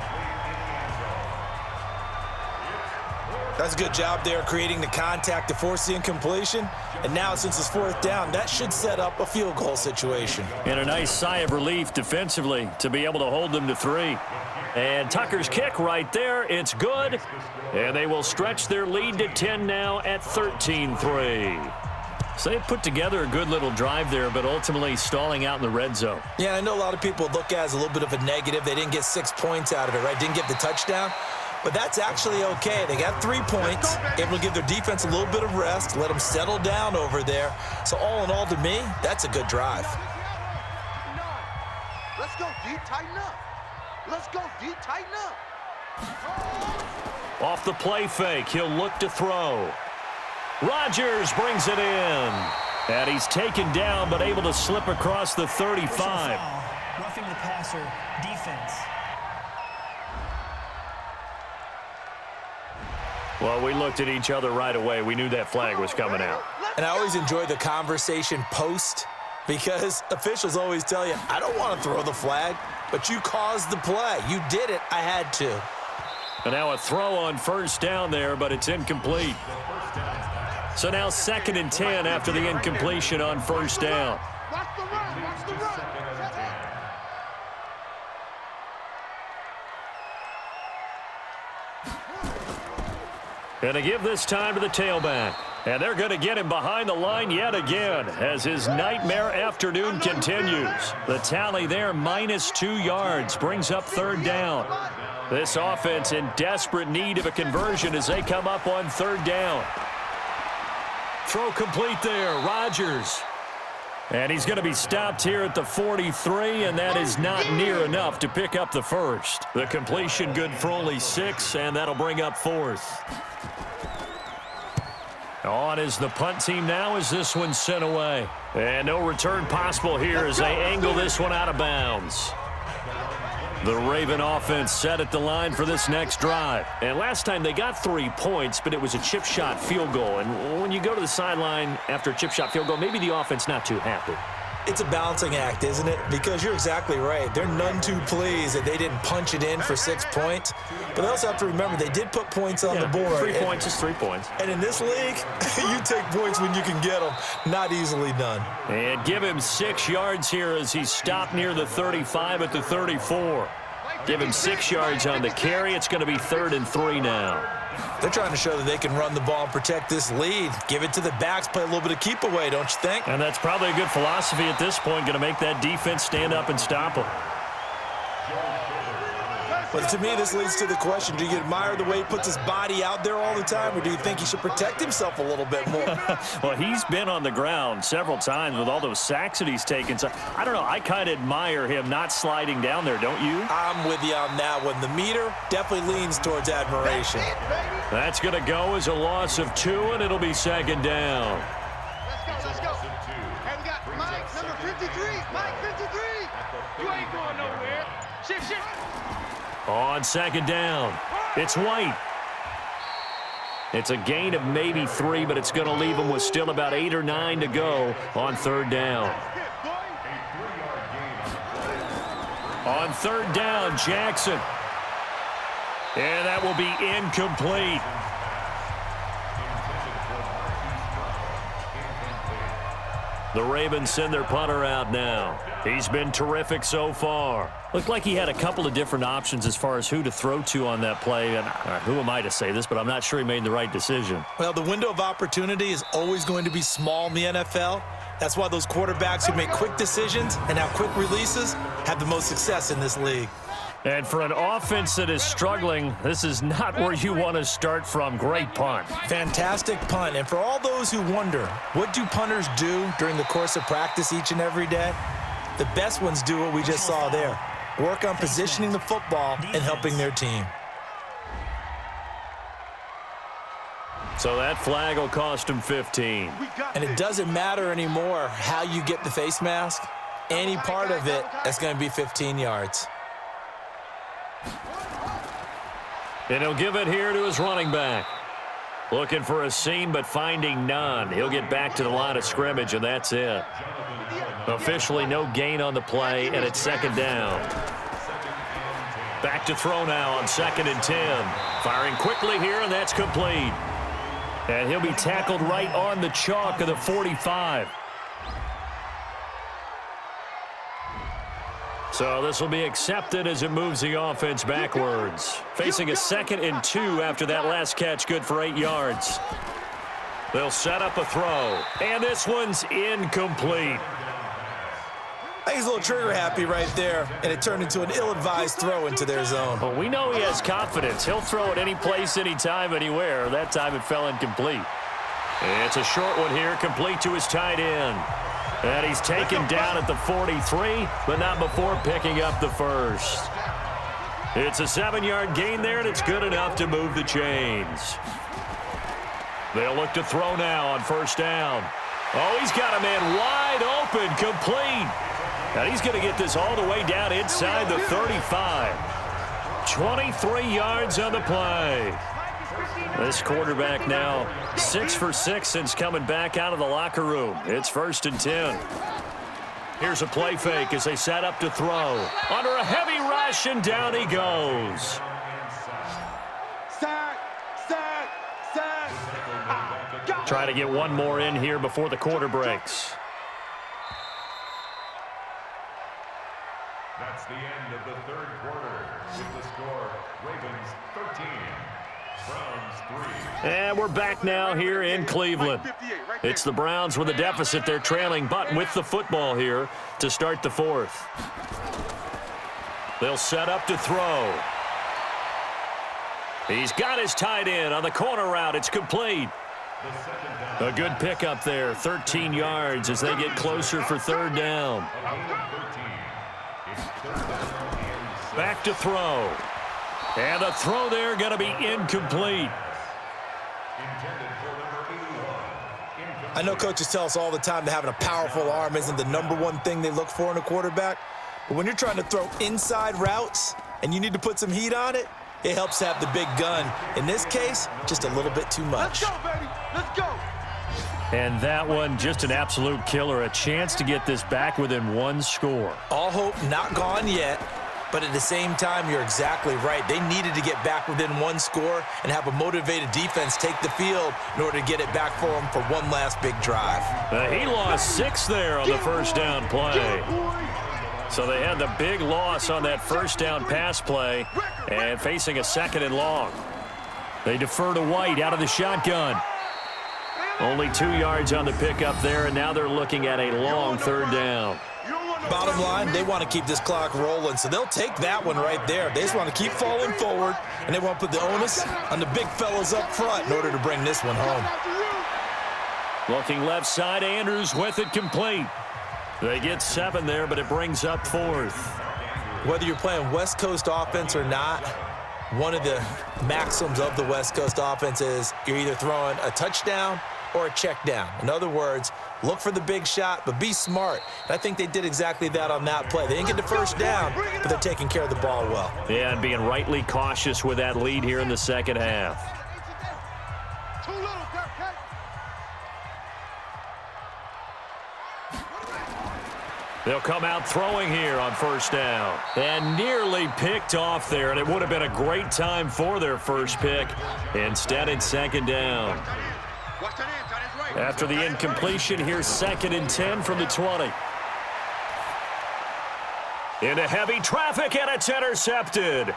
That's a good job there creating the contact to force the incompletion. And now, since it's 4th down, that should set up a field goal situation. And a nice sigh of relief defensively to be able to hold them to 3. And Tucker's kick right there. It's good. And they will stretch their lead to 10 now at 13-3. So they put together a good little drive there, but ultimately stalling out in the red zone. Yeah, I know a lot of people look at it as a little bit of a negative. They didn't get 6 points out of it, right? Didn't get the touchdown. But that's actually okay. They got 3 points, able to give their defense a little bit of rest, let them settle down over there. So all in all, to me, that's a good drive. Let's go, D. Tighten up. Let's go, D. Tighten up. Off the play fake, he'll look to throw. Rodgers brings it in. And he's taken down, but able to slip across the 35. Roughing the passer, defense. Well, we looked at each other right away. We knew that flag was coming out. And I always enjoy the conversation post because officials always tell you, I don't want to throw the flag, but you caused the play. You did it. I had to. And now a throw on first down there, but it's incomplete. So now 2nd and 10 after the incompletion on first down. Watch the run. Watch the run. Going to give this time to the tailback. And they're going to get him behind the line yet again as his nightmare afternoon continues. The tally there, -2 yards, brings up 3rd down. This offense in desperate need of a conversion as they come up on 3rd down. Throw complete there, Rodgers. And he's going to be stopped here at the 43, and that is not near enough to pick up the first. The completion good for only 6, and that'll bring up 4th. On is the punt team now as this one's sent away. And no return possible here as they angle this one out of bounds. The Raven offense set at the line for this next drive. And last time they got 3 points, but it was a chip shot field goal. And when you go to the sideline after a chip shot field goal, maybe the offense not too happy. It's a balancing act, isn't it? Because you're exactly right. They're none too pleased that they didn't punch it in for 6 points. But they also have to remember they did put points on the board. 3 points is 3 points. And in this league, you take points when you can get them. Not easily done. And give him 6 yards here as he's stopped near the 35 at the 34. Give him 6 yards on the carry. It's going to be 3rd and 3 now. They're trying to show that they can run the ball and protect this lead. Give it to the backs, play a little bit of keep away, don't you think? And that's probably a good philosophy at this point, going to make that defense stand up and stop them. Let's Well, to me, this leads to the question, do you admire the way he puts his body out there all the time, or do you think he should protect himself a little bit more? Well, he's been on the ground several times with all those sacks that he's taken. So, I don't know. I kind of admire him not sliding down there, don't you? I'm with you on that one. The meter definitely leans towards admiration. That's going to go as a loss of 2, and it'll be second down. Let's go. Hey, we got Mike, number 53. Mike, 53. You ain't going nowhere. Shift. On second down, it's White. It's a gain of maybe 3, but it's going to leave them with still about 8 or 9 to go on third down. On third down, Jackson. And that will be incomplete. The Ravens send their punter out now. He's been terrific so far. Looked like he had a couple of different options as far as who to throw to on that play. And who am I to say this, but I'm not sure he made the right decision. Well, the window of opportunity is always going to be small in the NFL. That's why those quarterbacks who make quick decisions and have quick releases have the most success in this league. And for an offense that is struggling, this is not where you want to start from. Great punt. Fantastic punt. And for all those who wonder, what do punters do during the course of practice each and every day? The best ones do what we just saw there. Work on positioning the football and helping their team. So that flag will cost him 15. And it doesn't matter anymore how you get the face mask. Any part of it, that's going to be 15 yards. And he'll give it here to his running back. Looking for a seam, but finding none. He'll get back to the line of scrimmage, and that's it. Officially no gain on the play, and it's second down. Back to throw now on 2nd and 10. Firing quickly here, and that's complete. And he'll be tackled right on the chalk of the 45. So this will be accepted as it moves the offense backwards. Facing a 2nd and 2 after that last catch, good for 8 yards. They'll set up a throw, and this one's incomplete. I think he's a little trigger happy right there, and it turned into an ill-advised throw into their zone. Well, we know he has confidence. He'll throw it any place, anytime, anywhere. That time it fell incomplete. It's a short one here, complete to his tight end. And he's taken down at the 43, but not before picking up the first. It's a 7-yard gain there, and it's good enough to move the chains. They'll look to throw now on first down. Oh, he's got a man wide open, complete. And he's going to get this all the way down inside the 35. 23 yards on the play. This quarterback now 6 for 6 since coming back out of the locker room. It's 1st and 10. Here's a play fake as they set up to throw. Under a heavy rush, and down he goes. Try to get one more in here before the quarter breaks. That's the end of the third quarter. With the score, Ravens 13. And we're back now here in Cleveland. It's the Browns with a deficit. They're trailing, but with the football here to start the 4th. They'll set up to throw. He's got his tight end on the corner route. It's complete. A good pickup there, 13 yards as they get closer for third down. Back to throw. And a throw there going to be incomplete. I know coaches tell us all the time that having a powerful arm isn't the #1 thing they look for in a quarterback. But when you're trying to throw inside routes and you need to put some heat on it, it helps to have the big gun. In this case, just a little bit too much. Let's go, baby. Let's go. And that one, just an absolute killer. A chance to get this back within 1 score. All hope not gone yet. But at the same time, you're exactly right. They needed to get back within 1 score and have a motivated defense take the field in order to get it back for them for one last big drive. He lost 6 there on the first down play. So they had the big loss on that first down pass play and facing a 2nd and long. They defer to White out of the shotgun. Only 2 yards on the pickup there, and now they're looking at a long third down. You don't want Bottom line, they want to keep this clock rolling, so they'll take that one right there. They just want to keep falling forward, and they want to put the onus on the big fellas up front in order to bring this one home. Looking left side, Andrews with it complete. They get 7 there, but it brings up 4th. Whether you're playing West Coast offense or not, one of the maxims of the West Coast offense is you're either throwing a touchdown or a check down. In other words, look for the big shot, but be smart. And I think they did exactly that on that play. They didn't get the first down, but they're taking care of the ball well. Yeah, and being rightly cautious with that lead here in the second half. They'll come out throwing here on first down. And nearly picked off there, and it would have been a great time for their first pick. Instead, it's second down. After the incompletion, here's 2nd and 10 from the 20. Into heavy traffic, and it's intercepted.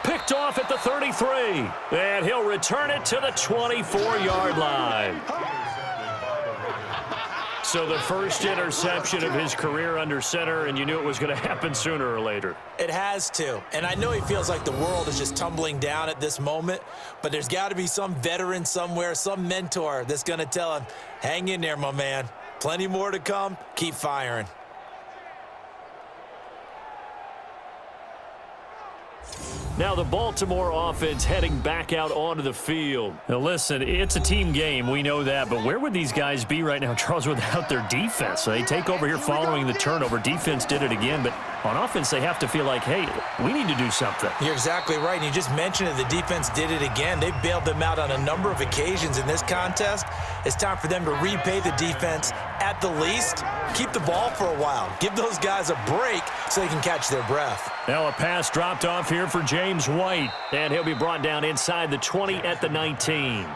Picked off at the 33. And he'll return it to the 24-yard line. So the first interception of his career under center, and you knew it was going to happen sooner or later. It has to. And I know he feels like the world is just tumbling down at this moment, but there's got to be some veteran somewhere, some mentor that's going to tell him, hang in there, my man. Plenty more to come. Keep firing. Now the Baltimore offense heading back out onto the field. Now listen, it's a team game, we know that, but where would these guys be right now, Charles, without their defense? They take over here following the turnover. Defense did it again, but on offense they have to feel like, hey, we need to do something. You're exactly right, and you just mentioned it. The defense did it again. They bailed them out on a number of occasions in this contest. It's time for them to repay the defense at the least. Keep the ball for a while. Give those guys a break so they can catch their breath. Now a pass dropped off here for James White, and he'll be brought down inside the 20 at the 19.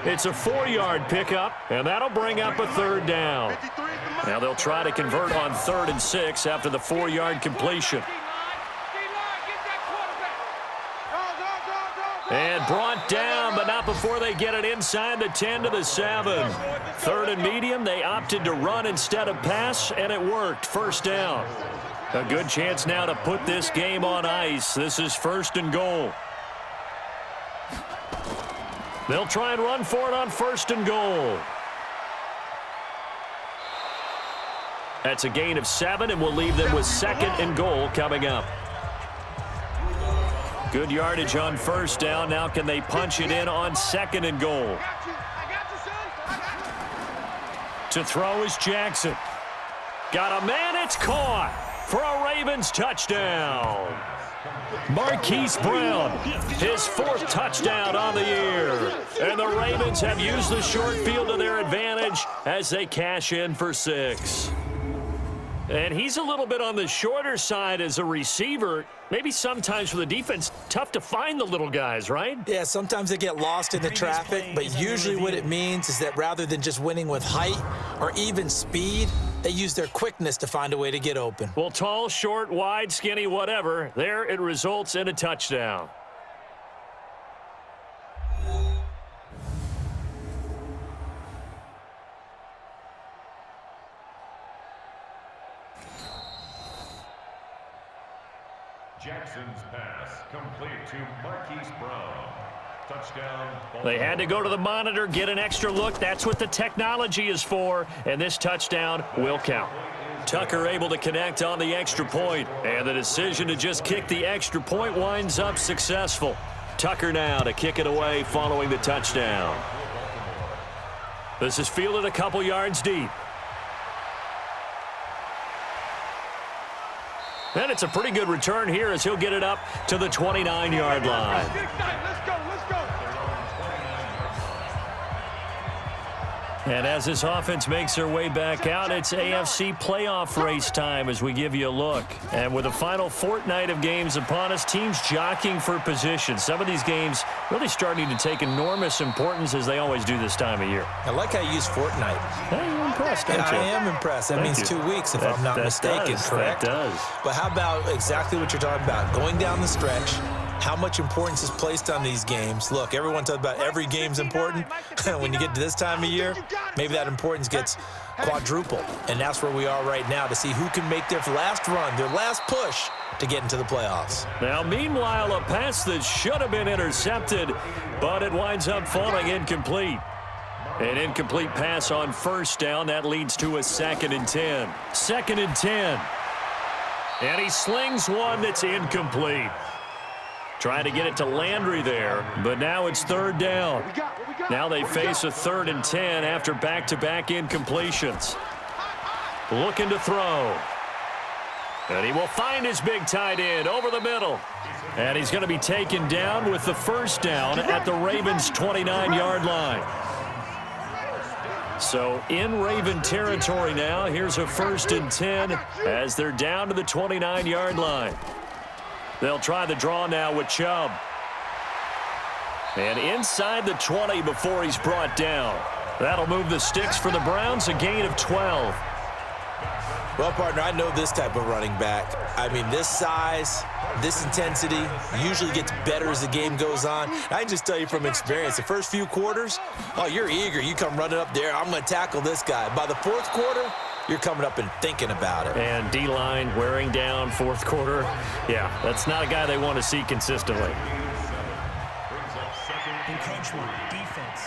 It's a 4-yard pickup, and that'll bring up a 3rd down. Now they'll try to convert on 3rd and 6 after the 4-yard completion. And brought down, but not before they get it inside the 10 to the 7. 3rd and medium, they opted to run instead of pass, and it worked. First down. A good chance now to put this game on ice. This is 1st and goal. They'll try and run for it on 1st and goal. That's a gain of 7, and we'll leave them with 2nd and goal coming up. Good yardage on first down. Now can they punch it in on 2nd and goal? To throw is Jackson. Got a man, it's caught for a Ravens touchdown. Marquise Brown, his 4th touchdown on the year. And the Ravens have used the short field to their advantage as they cash in for 6. And he's a little bit on the shorter side as a receiver. Maybe sometimes for the defense, tough to find the little guys, right? Yeah, sometimes they get lost in the traffic, but usually what it means is that rather than just winning with height or even speed, they use their quickness to find a way to get open. Well, tall, short, wide, skinny, whatever, there it results in a touchdown. Jackson's pass complete to Marquise Brown. Touchdown. They had to go to the monitor, get an extra look. That's what the technology is for, and this touchdown will count. Tucker able to connect on the extra point, and the decision to just kick the extra point winds up successful. Tucker now to kick it away following the touchdown. This is fielded a couple yards deep. And it's a pretty good return here as he'll get it up to the 29-yard line. Let's go. And as this offense makes their way back out, it's AFC playoff race time as we give you a look. And with the final fortnight of games upon us, teams jockeying for position. Some of these games really starting to take enormous importance as they always do this time of year. I like how you use fortnight. Hey, you're impressed, aren't you? I am impressed. That means 2 weeks, if I'm not mistaken, correct? That does. But how about exactly what you're talking about? Going down the stretch, how much importance is placed on these games. Look, everyone talks about every game's important. When you get to this time of year, maybe that importance gets quadruple. And that's where we are right now to see who can make their last run, their last push to get into the playoffs. Now, meanwhile, a pass that should have been intercepted, but it winds up falling incomplete. An incomplete pass on first down. That leads to a 2nd and 10. 2nd and 10. And he slings one that's incomplete. Trying to get it to Landry there, but now it's 3rd down. Now they face a 3rd and 10 after back-to-back incompletions. Looking to throw. And he will find his big tight end over the middle. And he's going to be taken down with the 1st down at the Ravens' 29-yard line. So in Raven territory now, here's a 1st and 10 as they're down to the 29-yard line. They'll try the draw now with Chubb. And inside the 20 before he's brought down. That'll move the sticks for the Browns, a gain of 12. Well, partner, I know this type of running back. I mean, this size, this intensity usually gets better as the game goes on. I can just tell you from experience, the first few quarters, oh, you're eager. You come running up there, I'm going to tackle this guy. By the 4th quarter, you're coming up and thinking about it. And D-line wearing down 4th quarter. Yeah, that's not a guy they want to see consistently. Encroachment, defense.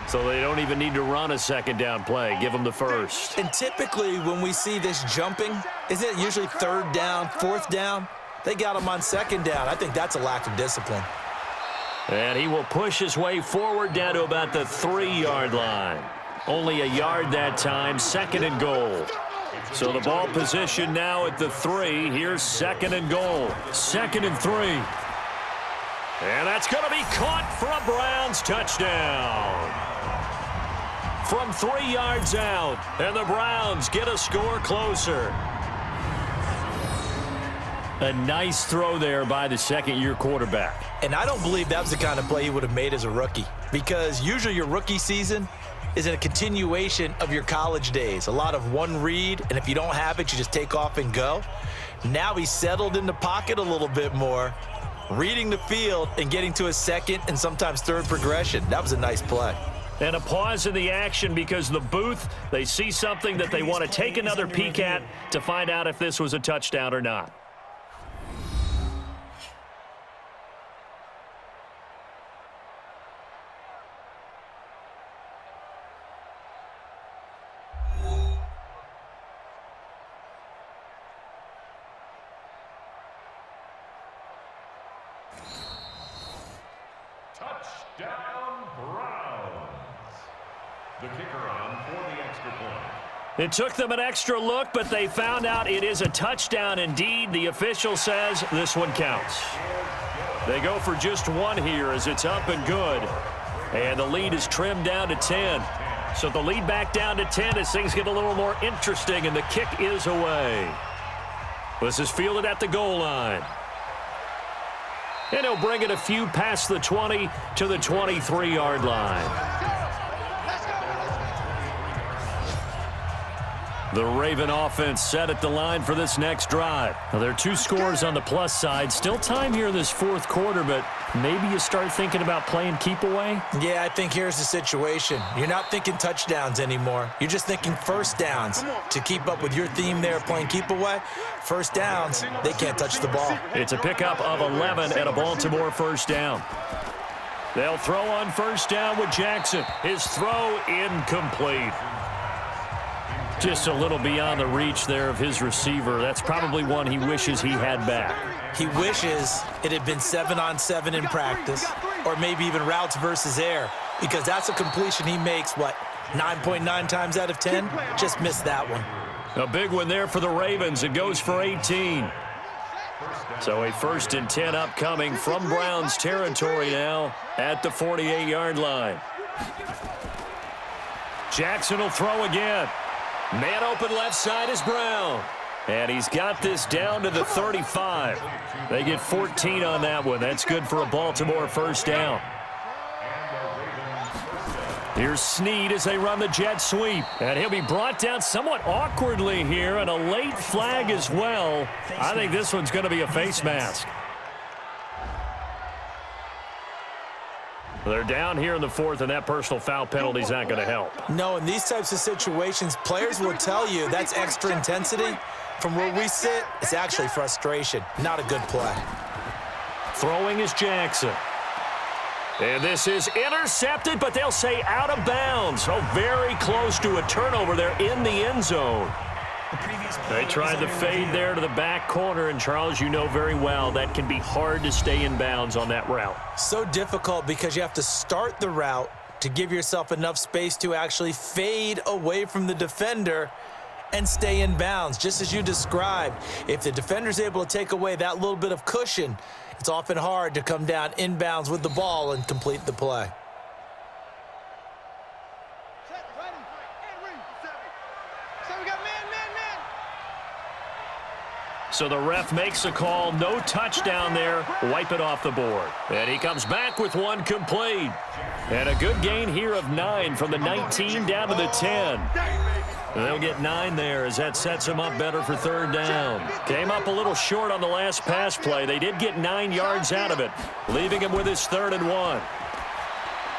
So they don't even need to run a 2nd down play. Give them the 1st. And typically when we see this jumping, isn't it usually 3rd down, 4th down? They got him on 2nd down. I think that's a lack of discipline. And he will push his way forward down to about the 3-yard line. Only a yard that time, 2nd and goal. So the ball position now at the 3. Here's 2nd and goal. 2nd and 3. And that's going to be caught for a Browns touchdown. From 3 yards out, and the Browns get a score closer. A nice throw there by the 2nd-year quarterback. And I don't believe that was the kind of play he would have made as a rookie, because usually your rookie season is a continuation of your college days. A lot of one read, and if you don't have it, you just take off and go. Now he's settled in the pocket a little bit more, reading the field and getting to a 2nd and sometimes 3rd progression. That was a nice play. And a pause in the action because the booth, they see something that they want to take another peek at to find out if this was a touchdown or not. Touchdown, Browns. The kicker on for the extra point. It took them an extra look, but they found out it is a touchdown indeed. The official says this one counts. They go for just one here as it's up and good. And the lead is trimmed down to 10. So the lead back down to 10 as things get a little more interesting, and the kick is away. This is fielded at the goal line. And he'll bring it a few past the 20 to the 23-yard line. The Raven offense set at the line for this next drive. Now, there are 2 scores on the plus side. Still time here in this 4th quarter, but maybe you start thinking about playing keep away? Yeah, I think here's the situation. You're not thinking touchdowns anymore. You're just thinking 1st downs. To keep up with your theme there, playing keep away, 1st downs, they can't touch the ball. It's a pickup of 11 and a Baltimore 1st down. They'll throw on 1st down with Jackson. His throw incomplete. Just a little beyond the reach there of his receiver. That's probably one he wishes he had back. He wishes it had been 7-on-7 in practice, or maybe even routes versus air, because that's a completion he makes, 9.9 times out of 10? Just missed that one. A big one there for the Ravens. It goes for 18. So a 1st and 10 upcoming from Browns territory now at the 48-yard line. Jackson will throw again. Man open left side is Brown. And he's got this down to the 35. They get 14 on that one. That's good for a Baltimore 1st down. Here's Snead as they run the jet sweep. And he'll be brought down somewhat awkwardly here, and a late flag as well. I think this one's going to be a face mask. They're down here in the fourth, and that personal foul penalty is not going to help. No, in these types of situations, players will tell you that's extra intensity. From where we sit, it's actually frustration. Not a good play. Throwing is Jackson. And this is intercepted, but they'll say out of bounds. So very close to a turnover there in the end zone. They tried the fade there to the back corner, and Charles, you know very well that can be hard to stay in bounds on that route. So difficult because you have to start the route to give yourself enough space to actually fade away from the defender and stay in bounds, just as you described. If the defender's able to take away that little bit of cushion, it's often hard to come down inbounds with the ball and complete the play. So the ref makes a call, no touchdown there, wipe it off the board. And he comes back with one complete. And a good gain here of 9 from the 19 down to the 10. They'll get 9 there as that sets them up better for third down. Came up a little short on the last pass play. They did get 9 yards out of it, leaving him with his 3rd and 1.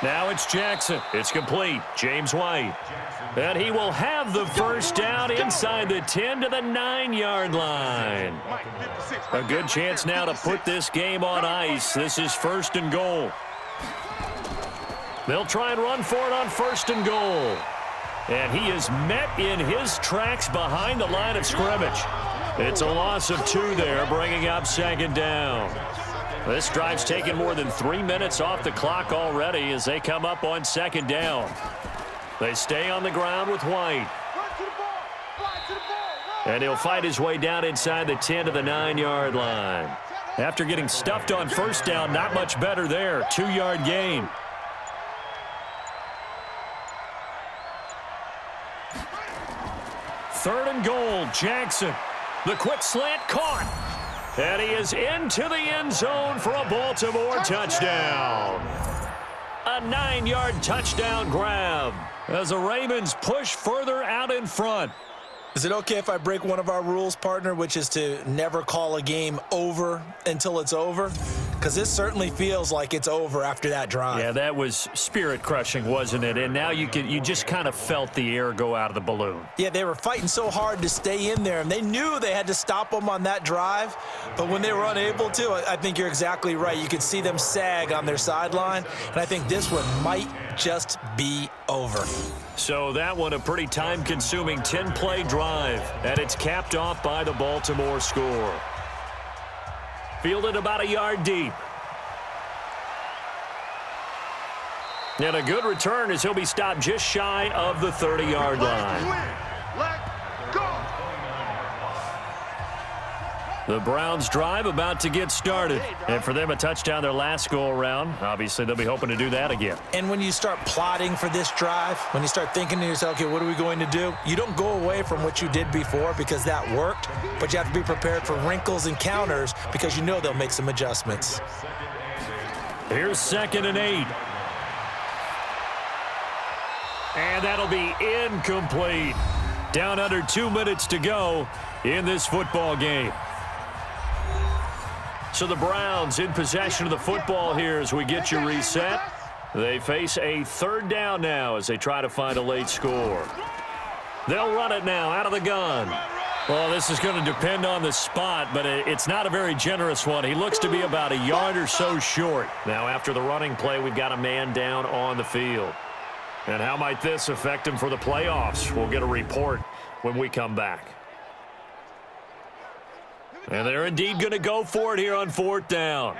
Now it's Jackson. It's complete. James White. And he will have the first down inside the 10 to the 9-yard line. A good chance now to put this game on ice. This is 1st and goal. They'll try and run for it on 1st and goal. And he is met in his tracks behind the line of scrimmage. It's a loss of 2 there, bringing up 2nd down. This drive's taken more than 3 minutes off the clock already as they come up on 2nd down. They stay on the ground with White. And he'll fight his way down inside the 10 to the 9-yard line. After getting stuffed on 1st down, not much better there. 2-yard gain. Third and goal, Jackson. The quick slant caught. And he is into the end zone for a Baltimore touchdown. A 9-yard touchdown grab as the Ravens push further out in front. Is it okay if I break one of our rules, partner, which is to never call a game over until it's over? Because this certainly feels like it's over after that drive. Yeah, that was spirit-crushing, wasn't it? And now you just kind of felt the air go out of the balloon. Yeah, they were fighting so hard to stay in there, and they knew they had to stop them on that drive. But when they were unable to, I think you're exactly right. You could see them sag on their sideline, and I think this one might just be over. So that one, a pretty time-consuming 10-play drive, and it's capped off by the Baltimore score. Fielded about a yard deep. And a good return as he'll be stopped just shy of the 30-yard line. The Browns drive about to get started. And for them, a touchdown their last go-around. Obviously, they'll be hoping to do that again. And when you start plotting for this drive, when you start thinking to yourself, okay, what are we going to do? You don't go away from what you did before because that worked, but you have to be prepared for wrinkles and counters because you know they'll make some adjustments. Here's 2nd and 8. And that'll be incomplete. Down under 2 minutes to go in this football game. So the Browns in possession of the football here as we get you reset. They face a 3rd down now as they try to find a late score. They'll run it now out of the gun. Well, this is going to depend on the spot, but it's not a very generous one. He looks to be about a yard or so short. Now, after the running play, we've got a man down on the field. And how might this affect him for the playoffs? We'll get a report when we come back. And they're indeed going to go for it here on 4th down.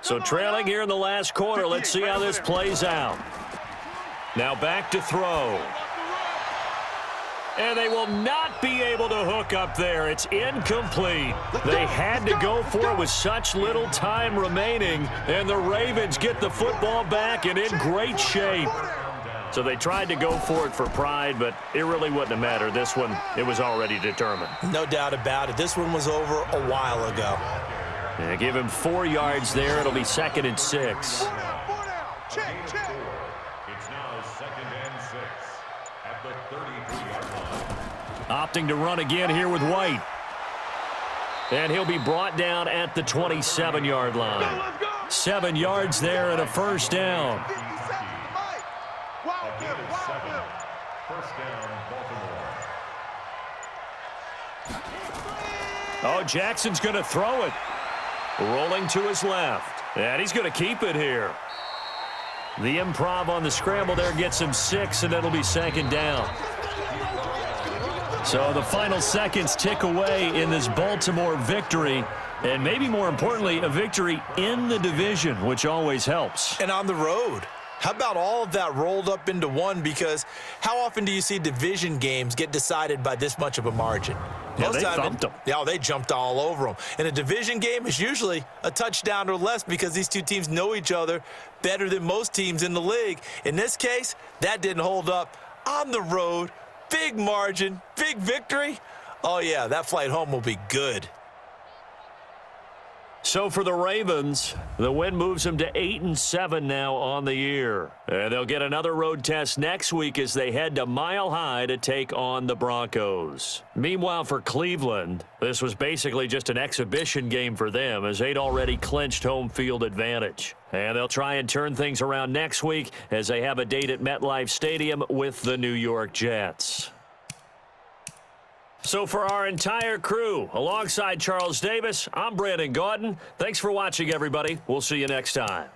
So trailing here in the last quarter. Let's see how this plays out. Now back to throw. And they will not be able to hook up there. It's incomplete. They had to go for it with such little time remaining. And the Ravens get the football back and in great shape. So they tried to go for it for pride, but it really wouldn't have mattered. This one, it was already determined. No doubt about it. This one was over a while ago. Yeah, give him 4 yards there. It'll be 2nd and 6. It's now 2nd and 6 at the 33-yard line. Opting to run again here with White. And he'll be brought down at the 27-yard line. 7 yards there and a first down. 50 seconds to Mike. Wild Bill, Wild Bill. First down, Baltimore. Oh, Jackson's going to throw it. Rolling to his left. And he's going to keep it here. The improv on the scramble there gets him 6, and it'll be second down. So the final seconds tick away in this Baltimore victory. And maybe more importantly, a victory in the division, which always helps. And on the road. How about all of that rolled up into one? Because how often do you see division games get decided by this much of a margin? Yeah, they thumped them. Yeah, they jumped all over them. And a division game is usually a touchdown or less because these two teams know each other better than most teams in the league. In this case, that didn't hold up. On the road, big margin, big victory. Oh, yeah, that flight home will be good. So for the Ravens, the win moves them to 8-7 now on the year. And they'll get another road test next week as they head to Mile High to take on the Broncos. Meanwhile, for Cleveland, this was basically just an exhibition game for them as they'd already clinched home field advantage. And they'll try and turn things around next week as they have a date at MetLife Stadium with the New York Jets. So for our entire crew, alongside Charles Davis, I'm Brandon Gaudin. Thanks for watching, everybody. We'll see you next time.